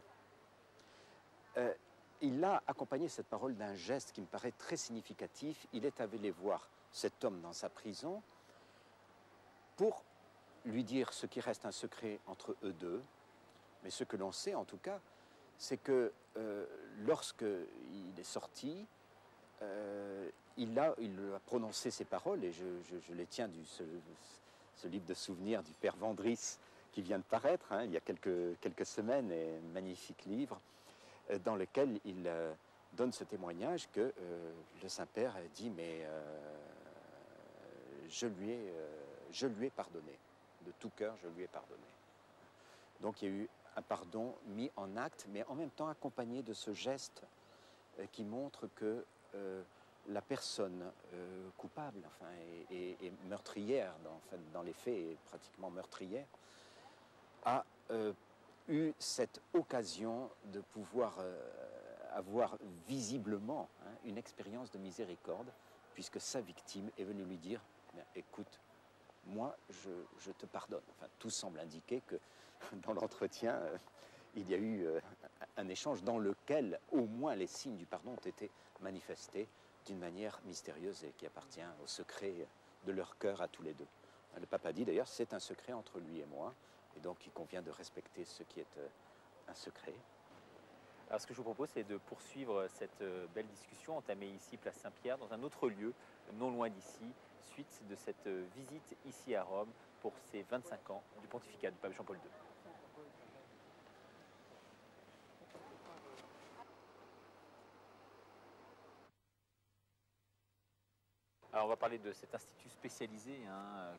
Il a accompagné cette parole d'un geste qui me paraît très significatif. Il est allé voir cet homme dans sa prison pour lui dire ce qui reste un secret entre eux deux. Mais ce que l'on sait, en tout cas, c'est que lorsqu'il est sorti, il a prononcé ces paroles, et je les tiens ce livre de souvenirs du père Vandris qui vient de paraître, hein, il y a quelques semaines, et un magnifique livre, dans lequel il donne ce témoignage que le Saint-Père dit « mais je lui ai pardonné, de tout cœur je lui ai pardonné ». Donc il y a eu un pardon mis en acte, mais en même temps accompagné de ce geste qui montre que la personne coupable, enfin, et meurtrière, dans les faits, et pratiquement meurtrière, a eu cette occasion de pouvoir avoir visiblement, hein, une expérience de miséricorde, puisque sa victime est venue lui dire « Écoute, moi, je te pardonne ». Enfin, tout semble indiquer que dans l'entretien, il y a eu un échange dans lequel au moins les signes du pardon ont été manifestés d'une manière mystérieuse et qui appartient au secret de leur cœur à tous les deux. Le pape a dit d'ailleurs, c'est un secret entre lui et moi, et donc il convient de respecter ce qui est un secret. Alors ce que je vous propose, c'est de poursuivre cette belle discussion entamée ici, place Saint-Pierre, dans un autre lieu, non loin d'ici, suite de cette visite ici à Rome pour ces 25 ans du pontificat du pape Jean-Paul II. Alors on va parler de cet institut spécialisé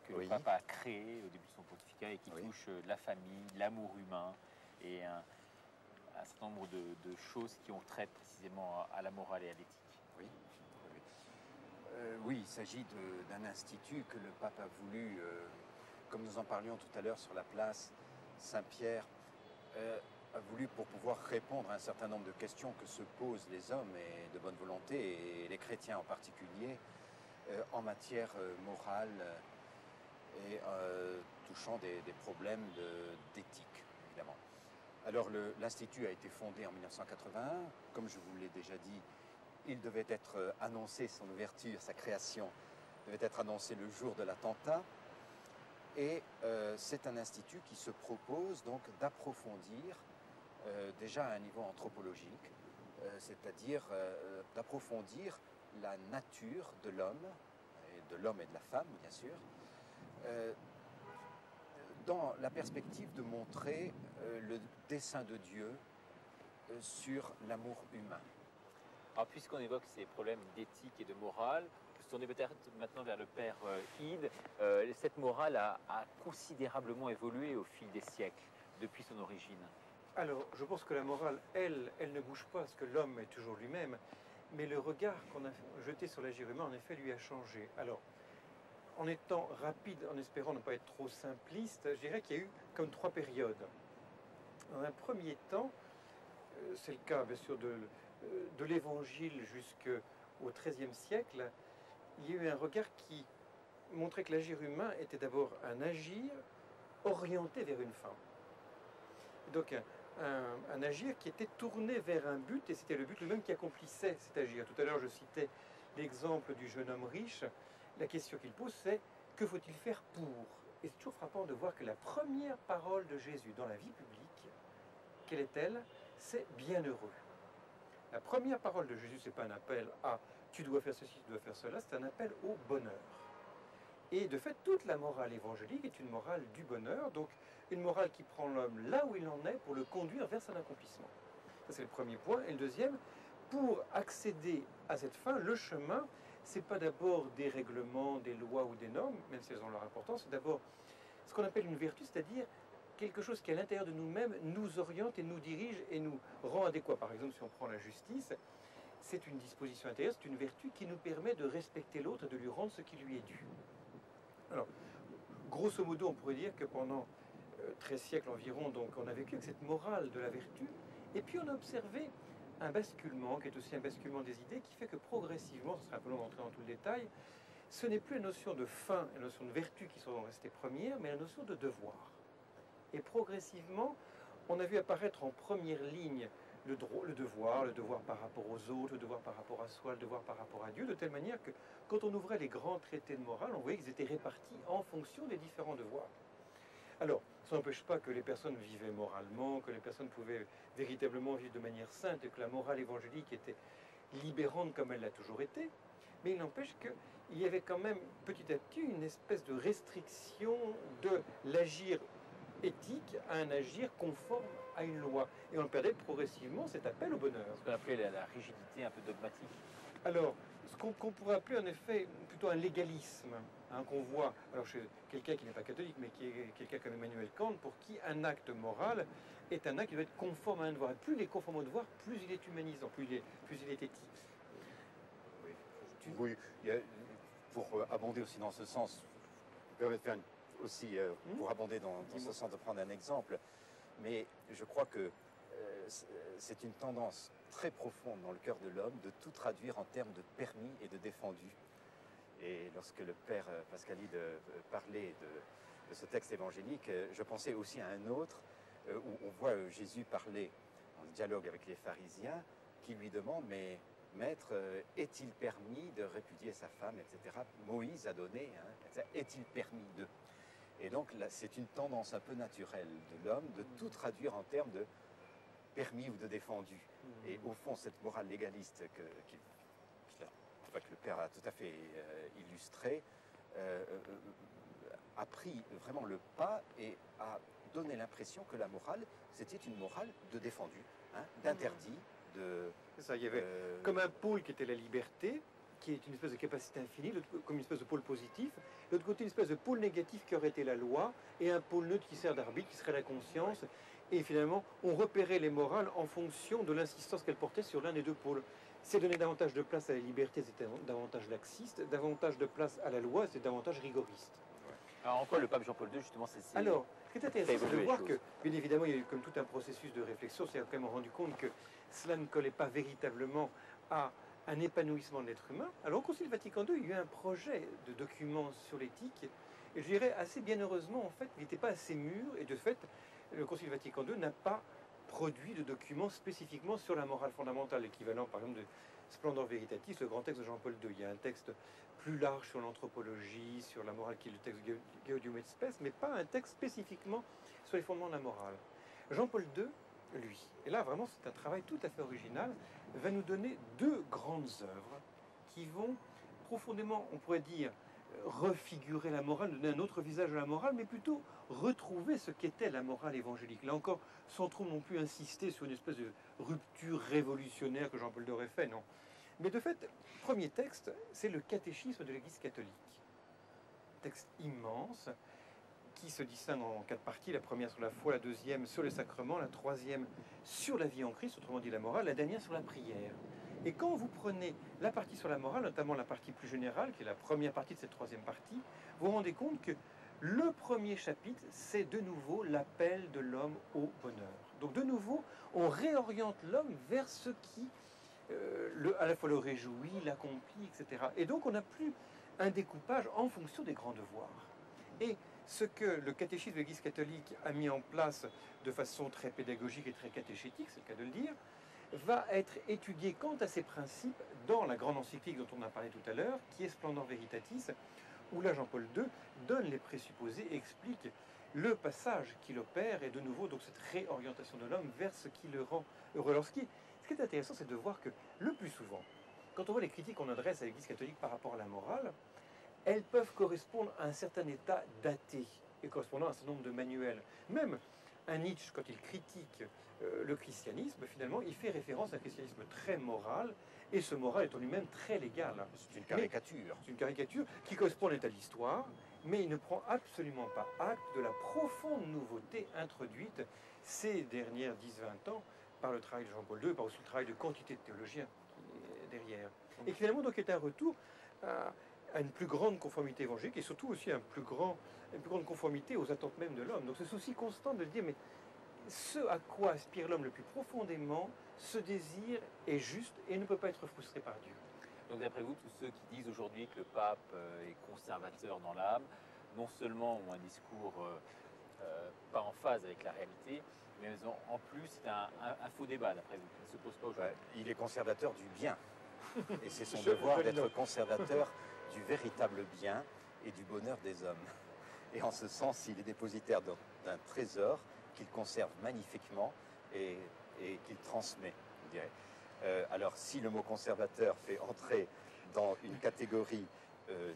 que le pape a créé au début de son pontificat et qui touche la famille, l'amour humain et un certain nombre de choses qui ont trait précisément à la morale et à l'éthique. Oui, oui, il s'agit d'un institut que le pape a voulu, comme nous en parlions tout à l'heure sur la place Saint-Pierre, a voulu pour pouvoir répondre à un certain nombre de questions que se posent les hommes et de bonne volonté, et les chrétiens en particulier, en matière morale et touchant des problèmes d'éthique, évidemment. Alors l'Institut a été fondé en 1981. Comme je vous l'ai déjà dit, il devait être annoncé, son ouverture, sa création, devait être annoncé le jour de l'attentat. Et c'est un institut qui se propose donc d'approfondir, déjà à un niveau anthropologique, c'est-à-dire d'approfondir la nature de l'homme et de la femme, bien sûr, dans la perspective de montrer le dessein de Dieu sur l'amour humain. Alors puisqu'on évoque ces problèmes d'éthique et de morale, se tourner peut-être maintenant vers le père Ide, cette morale a considérablement évolué au fil des siècles, depuis son origine. Alors, je pense que la morale, elle ne bouge pas, parce que l'homme est toujours lui-même, mais le regard qu'on a jeté sur l'agir humain, en effet, lui a changé. Alors, en étant rapide, en espérant ne pas être trop simpliste, je dirais qu'il y a eu comme 3 périodes. Dans un premier temps, c'est le cas bien sûr de l'Évangile jusqu'au XIIIe siècle, il y a eu un regard qui montrait que l'agir humain était d'abord un agir orienté vers une fin. Donc un agir qui était tourné vers un but, et c'était le but lui-même qui accomplissait cet agir. Tout à l'heure, je citais l'exemple du jeune homme riche. La question qu'il pose, c'est que faut-il faire pour? Et c'est toujours frappant de voir que la première parole de Jésus dans la vie publique, quelle est-elle? C'est bienheureux. La première parole de Jésus, ce n'est pas un appel à tu dois faire ceci, tu dois faire cela, c'est un appel au bonheur. Et de fait, toute la morale évangélique est une morale du bonheur, donc une morale qui prend l'homme là où il en est pour le conduire vers son accomplissement. Ça, c'est le premier point. Et le deuxième, pour accéder à cette fin, le chemin, ce n'est pas d'abord des règlements, des lois ou des normes, même si elles ont leur importance, c'est d'abord ce qu'on appelle une vertu, c'est-à-dire quelque chose qui, à l'intérieur de nous-mêmes, nous oriente et nous dirige et nous rend adéquats. Par exemple, si on prend la justice, c'est une disposition intérieure, c'est une vertu qui nous permet de respecter l'autre et de lui rendre ce qui lui est dû. Alors, grosso modo, on pourrait dire que pendant 13 siècles environ, donc, on a vécu avec cette morale de la vertu, et puis on a observé un basculement, qui est aussi un basculement des idées, qui fait que progressivement, ce sera un peu long d'entrer dans tout le détail, ce n'est plus la notion de fin, la notion de vertu qui sont restées premières, mais la notion de devoir. Et progressivement, on a vu apparaître en première ligne le devoir par rapport aux autres, le devoir par rapport à soi, le devoir par rapport à Dieu, de telle manière que quand on ouvrait les grands traités de morale, on voyait qu'ils étaient répartis en fonction des différents devoirs. Alors, ça n'empêche pas que les personnes vivaient moralement, que les personnes pouvaient véritablement vivre de manière sainte, et que la morale évangélique était libérante comme elle l'a toujours été, mais il n'empêche qu'il y avait quand même petit à petit une espèce de restriction de l'agir éthique à un agir conforme à une loi. Et on perdait progressivement cet appel au bonheur. Ce qu'on appelait la rigidité un peu dogmatique. Alors, ce qu'on pourrait appeler en effet plutôt un légalisme, qu'on voit, alors chez quelqu'un qui n'est pas catholique, mais qui est quelqu'un comme Emmanuel Kant, pour qui un acte moral est un acte qui doit être conforme à un devoir. Et plus il est conforme au devoir, plus il est humanisant, plus il est éthique. Oui, pour abonder aussi dans ce sens, je vais faire aussi pour abonder dans ce sens de prendre un exemple, mais je crois que c'est une tendance très profonde dans le cœur de l'homme de tout traduire en termes de permis et de défendu. Et lorsque le père Pascalide parlait de ce texte évangélique, je pensais aussi à un autre où on voit Jésus parler en dialogue avec les pharisiens qui lui demandent, mais maître, est-il permis de répudier sa femme, etc. Moïse a donné, est-il permis de... Et donc là, c'est une tendance un peu naturelle de l'homme de tout traduire en termes de permis ou de défendu. Et au fond, cette morale légaliste que le père a tout à fait illustrée a pris vraiment le pas et a donné l'impression que la morale, c'était une morale de défendu, hein, d'interdit, de... C'est ça, il y avait comme un pôle qui était la liberté, qui est une espèce de capacité infinie, comme une espèce de pôle positif. De l'autre côté, une espèce de pôle négatif qui aurait été la loi, et un pôle neutre qui sert d'arbitre, qui serait la conscience. Et finalement, on repérait les morales en fonction de l'insistance qu'elles portaient sur l'un des deux pôles. C'est donner davantage de place à la liberté, c'était davantage laxiste, davantage de place à la loi, c'est davantage rigoriste. Alors en quoi le pape Jean-Paul II, justement, c'est... Alors, ce qui est intéressant, c'est de évoluer voir les que, choses. bien évidemment, il y a eu comme tout un processus de réflexion, c'est quand même rendu compte que cela ne collait pas véritablement à un épanouissement de l'être humain. Alors au Concile Vatican II, il y a eu un projet de document sur l'éthique, et je dirais assez bien heureusement, en fait, il n'était pas assez mûr, et de fait, le Concile Vatican II n'a pas produit de documents spécifiquement sur la morale fondamentale, l'équivalent par exemple de Splendor Veritatis, le grand texte de Jean-Paul II. Il y a un texte plus large sur l'anthropologie, sur la morale qui est le texte Gaudium et Spes, mais pas un texte spécifiquement sur les fondements de la morale. Jean-Paul II, lui, et là vraiment c'est un travail tout à fait original, va nous donner deux grandes œuvres qui vont profondément, on pourrait dire, refigurer la morale, donner un autre visage à la morale, mais plutôt retrouver ce qu'était la morale évangélique. Là encore, sans trop non plus insister sur une espèce de rupture révolutionnaire que Jean-Paul II aurait fait, non. Mais de fait, premier texte, c'est le catéchisme de l'Église catholique. Texte immense, qui se distingue en 4 parties. La première sur la foi, la deuxième sur les sacrements, la troisième sur la vie en Christ, autrement dit la morale, la dernière sur la prière. Et quand vous prenez la partie sur la morale, notamment la partie plus générale, qui est la première partie de cette troisième partie, vous vous rendez compte que le premier chapitre, c'est de nouveau l'appel de l'homme au bonheur. Donc de nouveau, on réoriente l'homme vers ce qui, à la fois le réjouit, l'accomplit, etc. Et donc on n'a plus un découpage en fonction des grands devoirs. Et ce que le catéchisme de l'Église catholique a mis en place de façon très pédagogique et très catéchétique, c'est le cas de le dire, va être étudié quant à ses principes dans la grande encyclique dont on a parlé tout à l'heure, qui est Splendor Veritatis, où là Jean-Paul II donne les présupposés et explique le passage qu'il opère et de nouveau donc cette réorientation de l'homme vers ce qui le rend heureux. Alors ce qui est intéressant, c'est de voir que le plus souvent, quand on voit les critiques qu'on adresse à l'Église catholique par rapport à la morale, elles peuvent correspondre à un certain état daté et correspondant à un certain nombre de manuels. Même un Nietzsche, quand il critique le christianisme, finalement, il fait référence à un christianisme très moral, et ce moral est en lui-même très légal. C'est une caricature. C'est une caricature qui correspond à l'histoire, mais il ne prend absolument pas acte de la profonde nouveauté introduite ces dernières 10-20 ans par le travail de Jean-Paul II, par aussi le travail de quantité de théologiens qui est derrière. Et qui finalement donc est un retour à une plus grande conformité évangélique et surtout aussi une plus grande conformité aux attentes même de l'homme. Donc ce souci constant de dire, mais ce à quoi aspire l'homme le plus profondément, ce désir est juste et ne peut pas être frustré par Dieu. Donc d'après vous, tous ceux qui disent aujourd'hui que le pape est conservateur dans l'âme, non seulement ont un discours pas en phase avec la réalité, mais en plus c'est un faux débat d'après vous, qui ne se pose pas aujourd'hui. Il est conservateur du bien. Et c'est son devoir d'être conservateur du véritable bien et du bonheur des hommes. Et en ce sens, il est dépositaire d'un trésor qu'il conserve magnifiquement et qu'il transmet, je dirais. Alors, si le mot conservateur fait entrer dans une catégorie,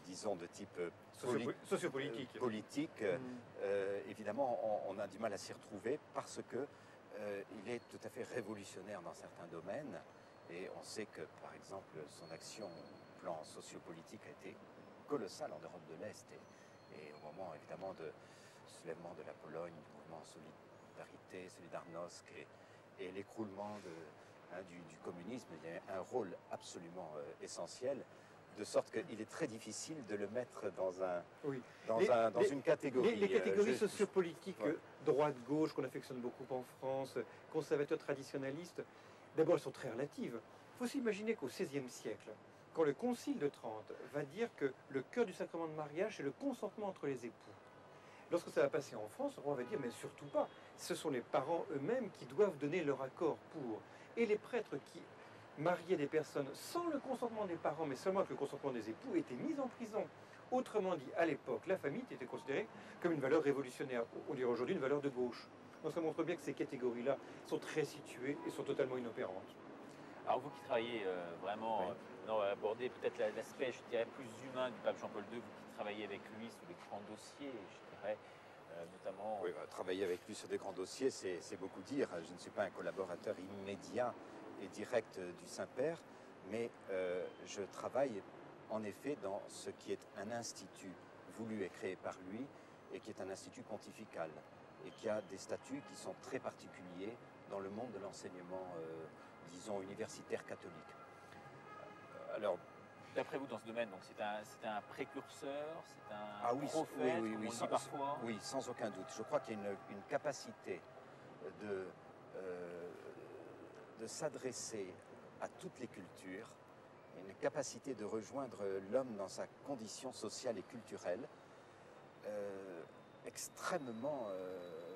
disons, de type sociopolitique, politique, évidemment, on a du mal à s'y retrouver parce que il est tout à fait révolutionnaire dans certains domaines. Et on sait que, par exemple, son action au plan sociopolitique a été colossale en Europe de l'Est. Et au moment, évidemment, de soulèvement de la Pologne, du mouvement Solidarité, Solidarnosc et l'écroulement du communisme, il y a un rôle absolument essentiel, de sorte qu'il est très difficile de le mettre dans une catégorie. Les catégories sociopolitiques, droite-gauche, qu'on affectionne beaucoup en France, conservateurs traditionnalistes, d'abord, elles sont très relatives. Il faut s'imaginer qu'au XVIe siècle, quand le Concile de Trente va dire que le cœur du sacrement de mariage, c'est le consentement entre les époux. Lorsque ça va passer en France, on va dire, mais surtout pas. Ce sont les parents eux-mêmes qui doivent donner leur accord pour. Et les prêtres qui mariaient des personnes sans le consentement des parents, mais seulement avec le consentement des époux, étaient mis en prison. Autrement dit, à l'époque, la famille était considérée comme une valeur révolutionnaire. On dirait aujourd'hui une valeur de gauche. Donc ça montre bien que ces catégories-là sont très situées et sont totalement inopérantes. Alors vous qui travaillez vraiment, Oui. on va aborder peut-être l'aspect, je dirais, plus humain du pape Jean-Paul II, vous qui travaillez avec lui sur les grands dossiers, je dirais, notamment... Oui, travailler avec lui sur des grands dossiers, c'est beaucoup dire. Je ne suis pas un collaborateur immédiat et direct du Saint-Père, mais je travaille en effet dans ce qui est un institut voulu et créé par lui et qui est un institut pontifical et qui a des statuts qui sont très particuliers dans le monde de l'enseignement, disons, universitaire catholique. Alors, D'après vous, dans ce domaine, donc c'est un précurseur, c'est un ah oui, prophète, oui, comme on dit sans, parfois. oui, sans aucun doute. Je crois qu'il y a une capacité de s'adresser à toutes les cultures, une capacité de rejoindre l'homme dans sa condition sociale et culturelle extrêmement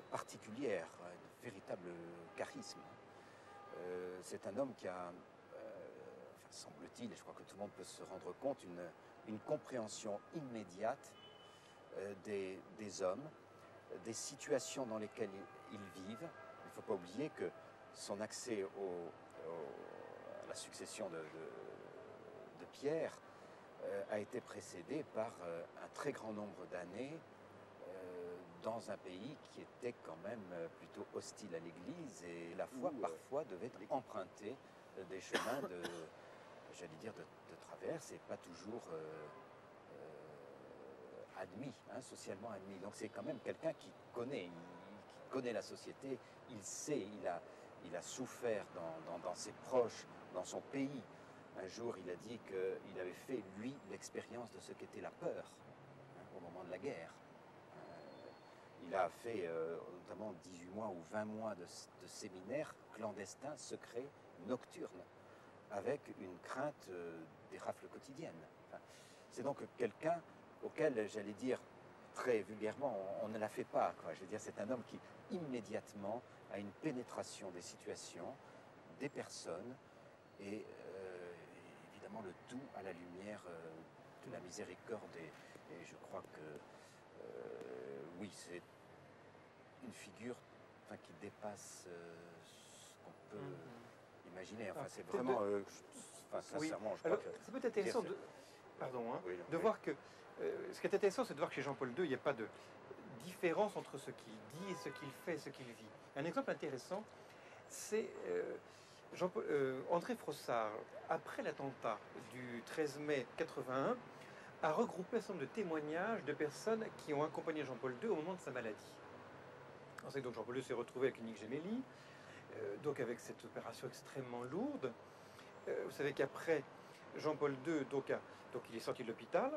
particulière, un véritable charisme. C'est un homme qui a, enfin, semble-t-il, et je crois que tout le monde peut se rendre compte, une compréhension immédiate des hommes, des situations dans lesquelles ils vivent. Il ne faut pas oublier que son accès à la succession de Pierre a été précédé par un très grand nombre d'années dans un pays qui était quand même plutôt hostile à l'Église et la foi parfois devait emprunter des chemins j'allais dire, de traverse et pas toujours admis, hein, socialement admis. Donc c'est quand même quelqu'un qui connaît la société, il sait, il a souffert dans ses proches, dans son pays. Un jour, il a dit qu'il avait fait, lui, l'expérience de ce qu'était la peur, hein, au moment de la guerre. Il a fait notamment 18 mois ou 20 mois de séminaires clandestins, secrets, nocturnes, avec une crainte des rafles quotidiennes. Enfin, c'est donc quelqu'un auquel, j'allais dire, très vulgairement, on ne la fait pas, quoi. Je veux dire, c'est un homme qui, immédiatement, a une pénétration des situations, des personnes, et évidemment le tout à la lumière de la miséricorde. Et je crois que, oui, c'est une figure, enfin, qui dépasse ce qu'on peut imaginer. Enfin, c'est vraiment, enfin, sincèrement, oui. je crois Alors, que... c'est peut-être intéressant de, pardon, hein, Oui, de oui. voir que ce qui est intéressant, c'est de voir que chez Jean-Paul II, il n'y a pas de différence entre ce qu'il dit et ce qu'il fait, ce qu'il vit. Un exemple intéressant, c'est André Frossard, après l'attentat du 13 mai 81, a regroupé un certain nombre de témoignages de personnes qui ont accompagné Jean-Paul II au moment de sa maladie. On sait que donc Jean-Paul II s'est retrouvé à la clinique Gemelli, donc avec cette opération extrêmement lourde. Vous savez qu'après, Jean-Paul II, donc il est sorti de l'hôpital.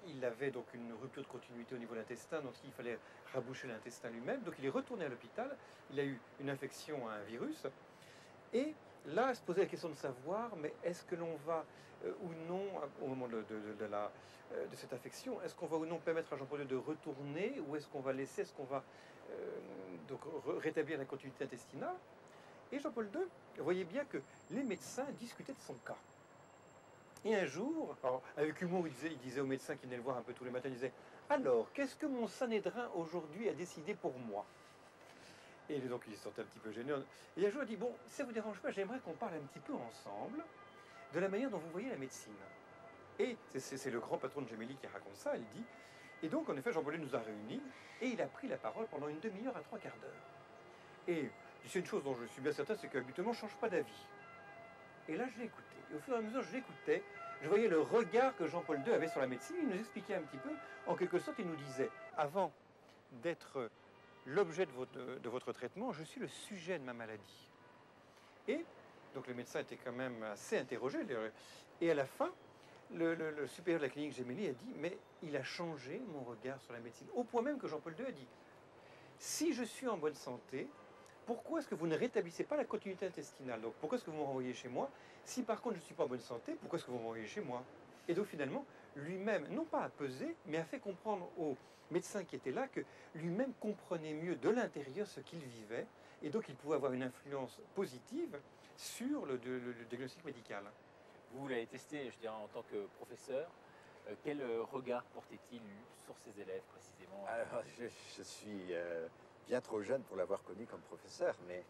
Il avait donc une rupture de continuité au niveau de l'intestin, donc il fallait raboucher l'intestin lui-même. Donc il est retourné à l'hôpital. Il a eu une infection à un virus. Et là, se posait la question de savoir, mais est-ce que l'on va ou non, au moment de cette infection, est-ce qu'on va ou non permettre à Jean-Paul II de retourner, ou est-ce qu'on va laisser, est-ce qu'on va donc rétablir la continuité intestinale? Et Jean-Paul II voyait bien que les médecins discutaient de son cas. Et un jour, alors, avec humour, il disait aux médecins qui venaient le voir un peu tous les matins, il disait « Alors, qu'est-ce que mon Sanhédrin aujourd'hui a décidé pour moi ?» Et donc il se sentait un petit peu gêné. Et un jour il dit « Bon, si ça vous dérange pas, j'aimerais qu'on parle un petit peu ensemble de la manière dont vous voyez la médecine. » Et c'est le grand patron de Gemelli qui raconte ça, il dit « Et donc, en effet, Jean-Paul II nous a réunis, et il a pris la parole pendant une demi-heure à 3/4 d'heure. Et c'est une chose dont je suis bien certain, c'est qu'habituellement, je ne change pas d'avis. Et là, je l'ai écouté. Et au fur et à mesure, je l'écoutais, je voyais le regard que Jean-Paul II avait sur la médecine. Il nous expliquait un petit peu, en quelque sorte, il nous disait, avant d'être l'objet de votre traitement, je suis le sujet de ma maladie. Et donc le médecin était quand même assez interrogé. Et à la fin, le supérieur de la clinique Gemelli a dit, mais il a changé mon regard sur la médecine. Au point même que Jean-Paul II a dit, si je suis en bonne santé, pourquoi est-ce que vous ne rétablissez pas la continuité intestinale? Donc pourquoi est-ce que vous me renvoyez chez moi? Si par contre je ne suis pas en bonne santé, pourquoi est-ce que vous me renvoyez chez moi? Et donc finalement, lui-même, non pas a pesé, mais a fait comprendre aux médecins qui étaient là que lui-même comprenait mieux de l'intérieur ce qu'il vivait, et donc il pouvait avoir une influence positive sur le diagnostic médical. Vous l'avez testé, je dirais, en tant que professeur. Quel regard portait-il sur ses élèves précisément? Alors, je suis bien trop jeune pour l'avoir connu comme professeur, mais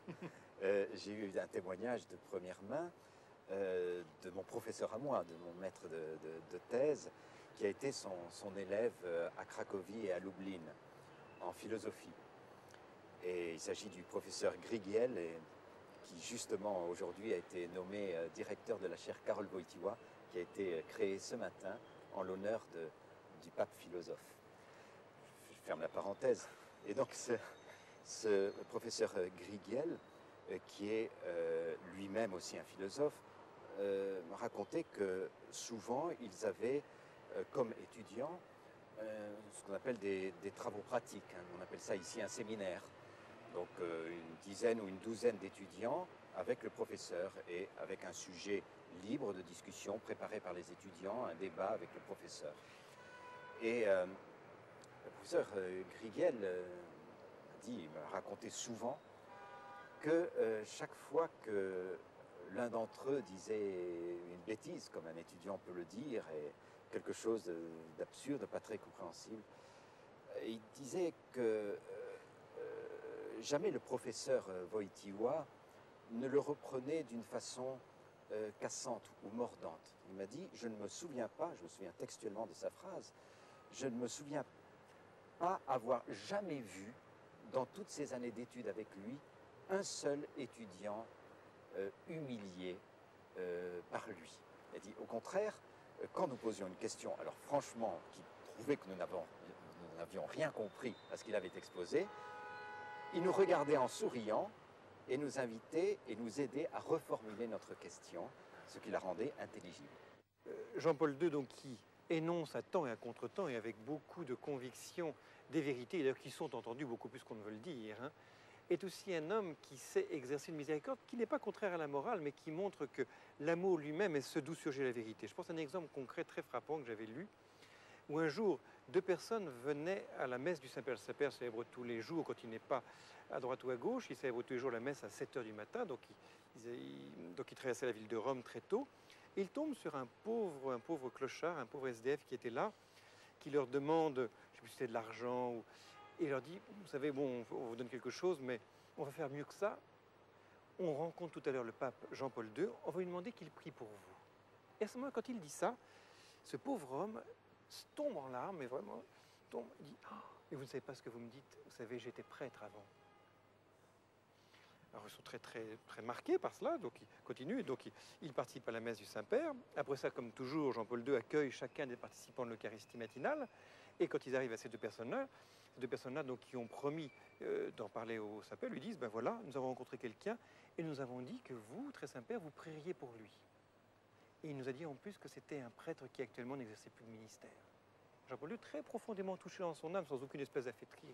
j'ai eu un témoignage de première main de mon professeur à moi, de mon maître de thèse, qui a été son élève à Cracovie et à Lublin, en philosophie. Et il s'agit du professeur Grigiel, qui justement aujourd'hui a été nommé directeur de la chaire Karol Wojtyła, qui a été créée ce matin en l'honneur du pape philosophe. Je ferme la parenthèse. Et donc ce professeur Grigiel, qui est lui-même aussi un philosophe, m'a raconté que souvent ils avaient comme étudiants ce qu'on appelle des travaux pratiques. On appelle ça ici un séminaire. Donc une dizaine ou une douzaine d'étudiants avec le professeur et avec un sujet libre de discussion préparé par les étudiants, un débat avec le professeur. Et le professeur Grigiel m'a raconté souvent que chaque fois que l'un d'entre eux disait une bêtise, comme un étudiant peut le dire, et quelque chose d'absurde, pas très compréhensible, il disait que jamais le professeur Wojtyła ne le reprenait d'une façon cassante ou mordante. Il m'a dit, je ne me souviens pas, je me souviens textuellement de sa phrase, je ne me souviens pas avoir jamais vu, dans toutes ces années d'études avec lui, un seul étudiant humilié par lui. Il a dit, au contraire, quand nous posions une question, alors franchement, qui prouvait que nous n'avions rien compris à ce qu'il avait exposé, il nous regardait en souriant et nous invitait et nous aidait à reformuler notre question, ce qui la rendait intelligible. Jean-Paul II, donc, qui énonce à temps et à contre-temps et avec beaucoup de conviction des vérités, d'ailleurs qui sont entendues beaucoup plus qu'on ne veut le dire, hein, est aussi un homme qui sait exercer une miséricorde qui n'est pas contraire à la morale, mais qui montre que l'amour lui-même est ce d'où surgit la vérité. Je pense à un exemple concret très frappant que j'avais lu, où un jour, deux personnes venaient à la messe du Saint-Père. Le Saint-Père célèbre tous les jours, quand il n'est pas à droite ou à gauche, il célèbre tous les jours la messe à 7 h du matin, donc il traversait la ville de Rome très tôt. Et il tombe sur un pauvre clochard, un pauvre SDF qui était là, qui leur demande, je ne sais plus si c'était de l'argent, et il leur dit, vous savez, bon, on vous donne quelque chose, mais on va faire mieux que ça. On rencontre tout à l'heure le pape Jean-Paul II, on va lui demander qu'il prie pour vous. Et à ce moment, quand il dit ça, ce pauvre homme tombe en larmes, et vraiment tombe, il dit, oh, mais vous ne savez pas ce que vous me dites, vous savez, j'étais prêtre avant. Alors ils sont très marqués par cela, donc ils continuent, donc ils participent à la messe du Saint-Père. Après ça, comme toujours, Jean-Paul II accueille chacun des participants de l'Eucharistie matinale, et quand ils arrivent à ces deux personnes-là donc, qui ont promis d'en parler au Saint-Père, lui disent, ben voilà, nous avons rencontré quelqu'un, et nous avons dit que vous, très Saint-Père, vous prieriez pour lui. Et il nous a dit en plus que c'était un prêtre qui actuellement n'exerçait plus le ministère. Jean-Paul II, très profondément touché dans son âme, sans aucune espèce d'affecterie.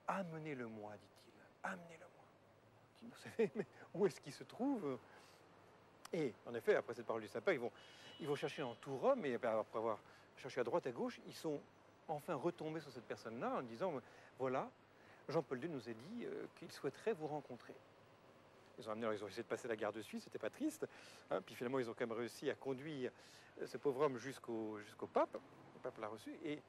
Amenez-le-moi, dit-il. Amenez-le-moi. Vous savez, mais où est-ce qu'il se trouve? Et en effet, après cette parole du Saint-Père, ils vont chercher en tout Rome, et après avoir cherché à droite, à gauche, ils sont enfin retombés sur cette personne-là en disant, voilà, Jean-Paul II nous a dit qu'il souhaiterait vous rencontrer. Ils ont essayé de passer la garde suisse, c'était pas triste. Hein, puis finalement, ils ont quand même réussi à conduire ce pauvre homme jusqu'au pape. Le pape l'a reçu, et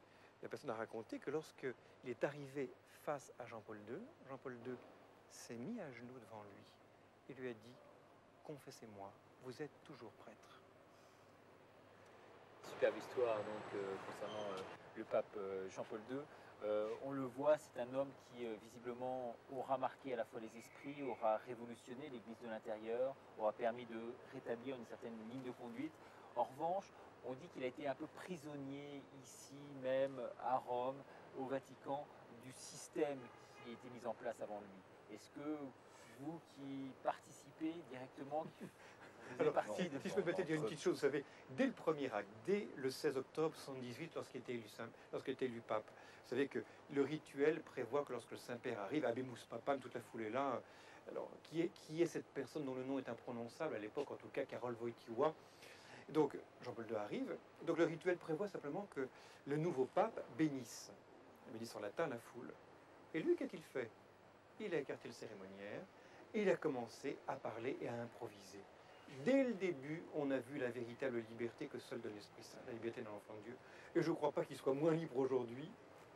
la personne a raconté que lorsqu'il est arrivé face à Jean-Paul II s'est mis à genoux devant lui et lui a dit, confessez-moi, vous êtes toujours prêtre. Superbe histoire donc, concernant le pape Jean-Paul II. On le voit, c'est un homme qui visiblement aura marqué à la fois les esprits, aura révolutionné l'Église de l'intérieur, aura permis de rétablir une certaine ligne de conduite. En revanche, on dit qu'il a été un peu prisonnier ici même à Rome, au Vatican, du système qui a été mis en place avant lui. Est-ce que vous qui participez directement, alors, si je peux peut-être dire une petite chose, vous savez, dès le premier acte, dès le 16 octobre 1978, lorsqu'il était élu pape, vous savez que le rituel prévoit que lorsque le Saint-Père arrive, Habemus Papam, toute la foule est là. Alors, qui est cette personne dont le nom est imprononçable, à l'époque en tout cas, Karol Wojtyła. Donc, Jean-Paul II arrive. Donc, le rituel prévoit simplement que le nouveau pape bénisse en latin la foule. Et lui, qu'a-t-il fait? Il a écarté le cérémoniaire, il a commencé à parler et à improviser. Dès le début, on a vu la véritable liberté que seul donne l'Esprit Saint, la liberté de l'enfant de Dieu. Et je ne crois pas qu'il soit moins libre aujourd'hui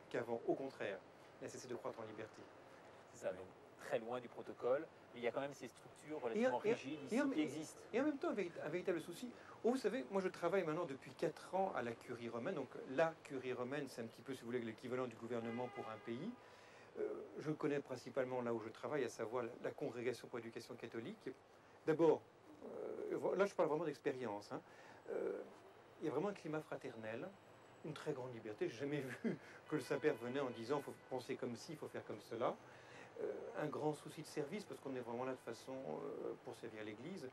qu'avant. Au contraire, n'a cessé de croître en liberté. C'est ça, donc très loin du protocole, mais il y a quand même ces structures relativement rigides ici qui existent. Et en même temps, un véritable souci. Oh, vous savez, moi je travaille maintenant depuis 4 ans à la Curie romaine. Donc la Curie romaine, c'est un petit peu, si vous voulez, l'équivalent du gouvernement pour un pays. Je connais principalement là où je travaille, à savoir la Congrégation pour l'éducation catholique. D'abord, là je parle vraiment d'expérience. Hein. Il y a vraiment un climat fraternel, une très grande liberté. J'ai jamais vu que le Saint-Père venait en disant il faut penser comme ci, il faut faire comme cela. Un grand souci de service, parce qu'on est vraiment là de façon pour servir l'Église.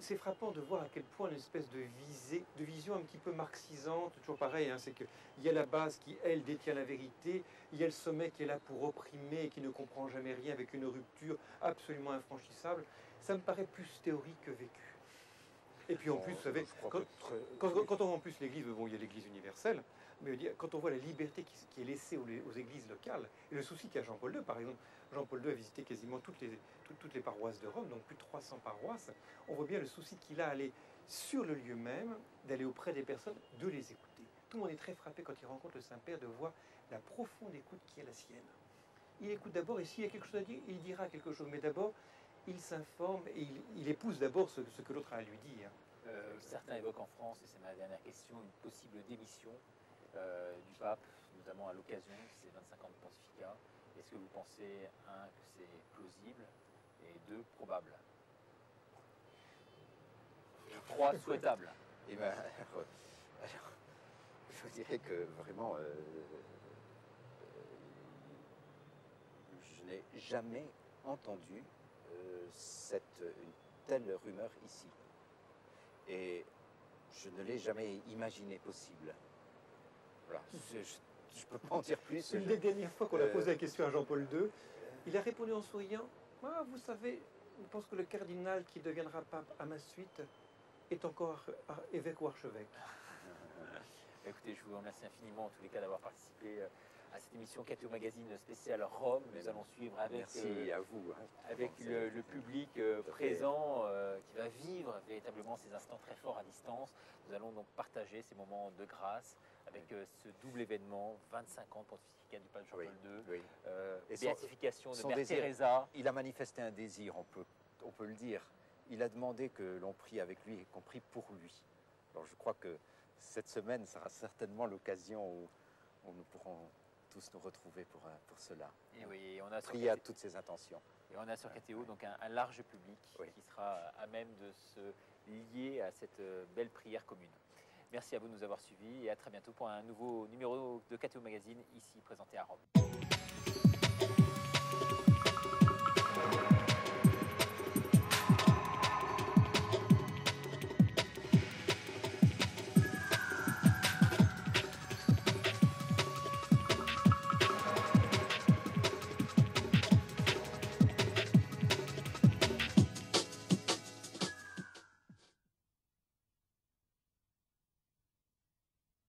C'est frappant de voir à quel point une espèce de vision un petit peu marxisante, toujours pareil, hein, c'est qu'il y a la base qui, elle, détient la vérité, il y a le sommet qui est là pour opprimer et qui ne comprend jamais rien avec une rupture absolument infranchissable. Ça me paraît plus théorique que vécu. Et puis en plus, vous savez, quand on voit en plus l'Église, bon, il y a l'Église universelle, mais quand on voit la liberté qui est laissée aux églises locales, et le souci qu'a Jean-Paul II, par exemple, Jean-Paul II a visité quasiment toutes les paroisses de Rome, donc plus de 300 paroisses, on voit bien le souci qu'il a à aller sur le lieu même, d'aller auprès des personnes, de les écouter. Tout le monde est très frappé quand il rencontre le Saint-Père de voir la profonde écoute qui est la sienne. Il écoute d'abord, et s'il y a quelque chose à dire, il dira quelque chose, mais d'abord, il s'informe et il épouse d'abord ce que l'autre a à lui dire. Certains évoquent en France, et c'est ma dernière question, une possible démission du pape, notamment à l'occasion de ces 25 ans de pontificat. Est-ce que vous pensez, un, que c'est plausible, et deux, probable, et trois, souhaitable? Eh ben, je dirais que vraiment, je n'ai jamais entendu une telle rumeur ici. Et je ne l'ai jamais imaginé possible. Voilà. Je ne peux pas en dire plus. Une des dernières fois qu'on a posé la question à Jean-Paul II, il a répondu en souriant, ah, vous savez, je pense que le cardinal qui deviendra pape à ma suite est encore évêque ou archevêque. Écoutez, je vous remercie infiniment en tous les cas d'avoir participé à cette émission KTO Magazine spéciale Rome. Nous allons suivre avec, à vous, hein, avec le public présent qui va vivre véritablement ces instants très forts à distance. Nous allons donc partager ces moments de grâce avec ce double événement, 25 ans de pontificat du pape Jean-Paul II, et béatification de Mère Teresa. Il a manifesté un désir, on peut le dire. Il a demandé que l'on prie avec lui et qu'on prie pour lui. Alors je crois que cette semaine sera certainement l'occasion où nous pourrons tous nous retrouver pour cela. Et oui, on a prier à toutes ces intentions. Et on a sur KTO donc un large public qui sera à même de se lier à cette belle prière commune. Merci à vous de nous avoir suivis et à très bientôt pour un nouveau numéro de KTO Magazine ici présenté à Rome.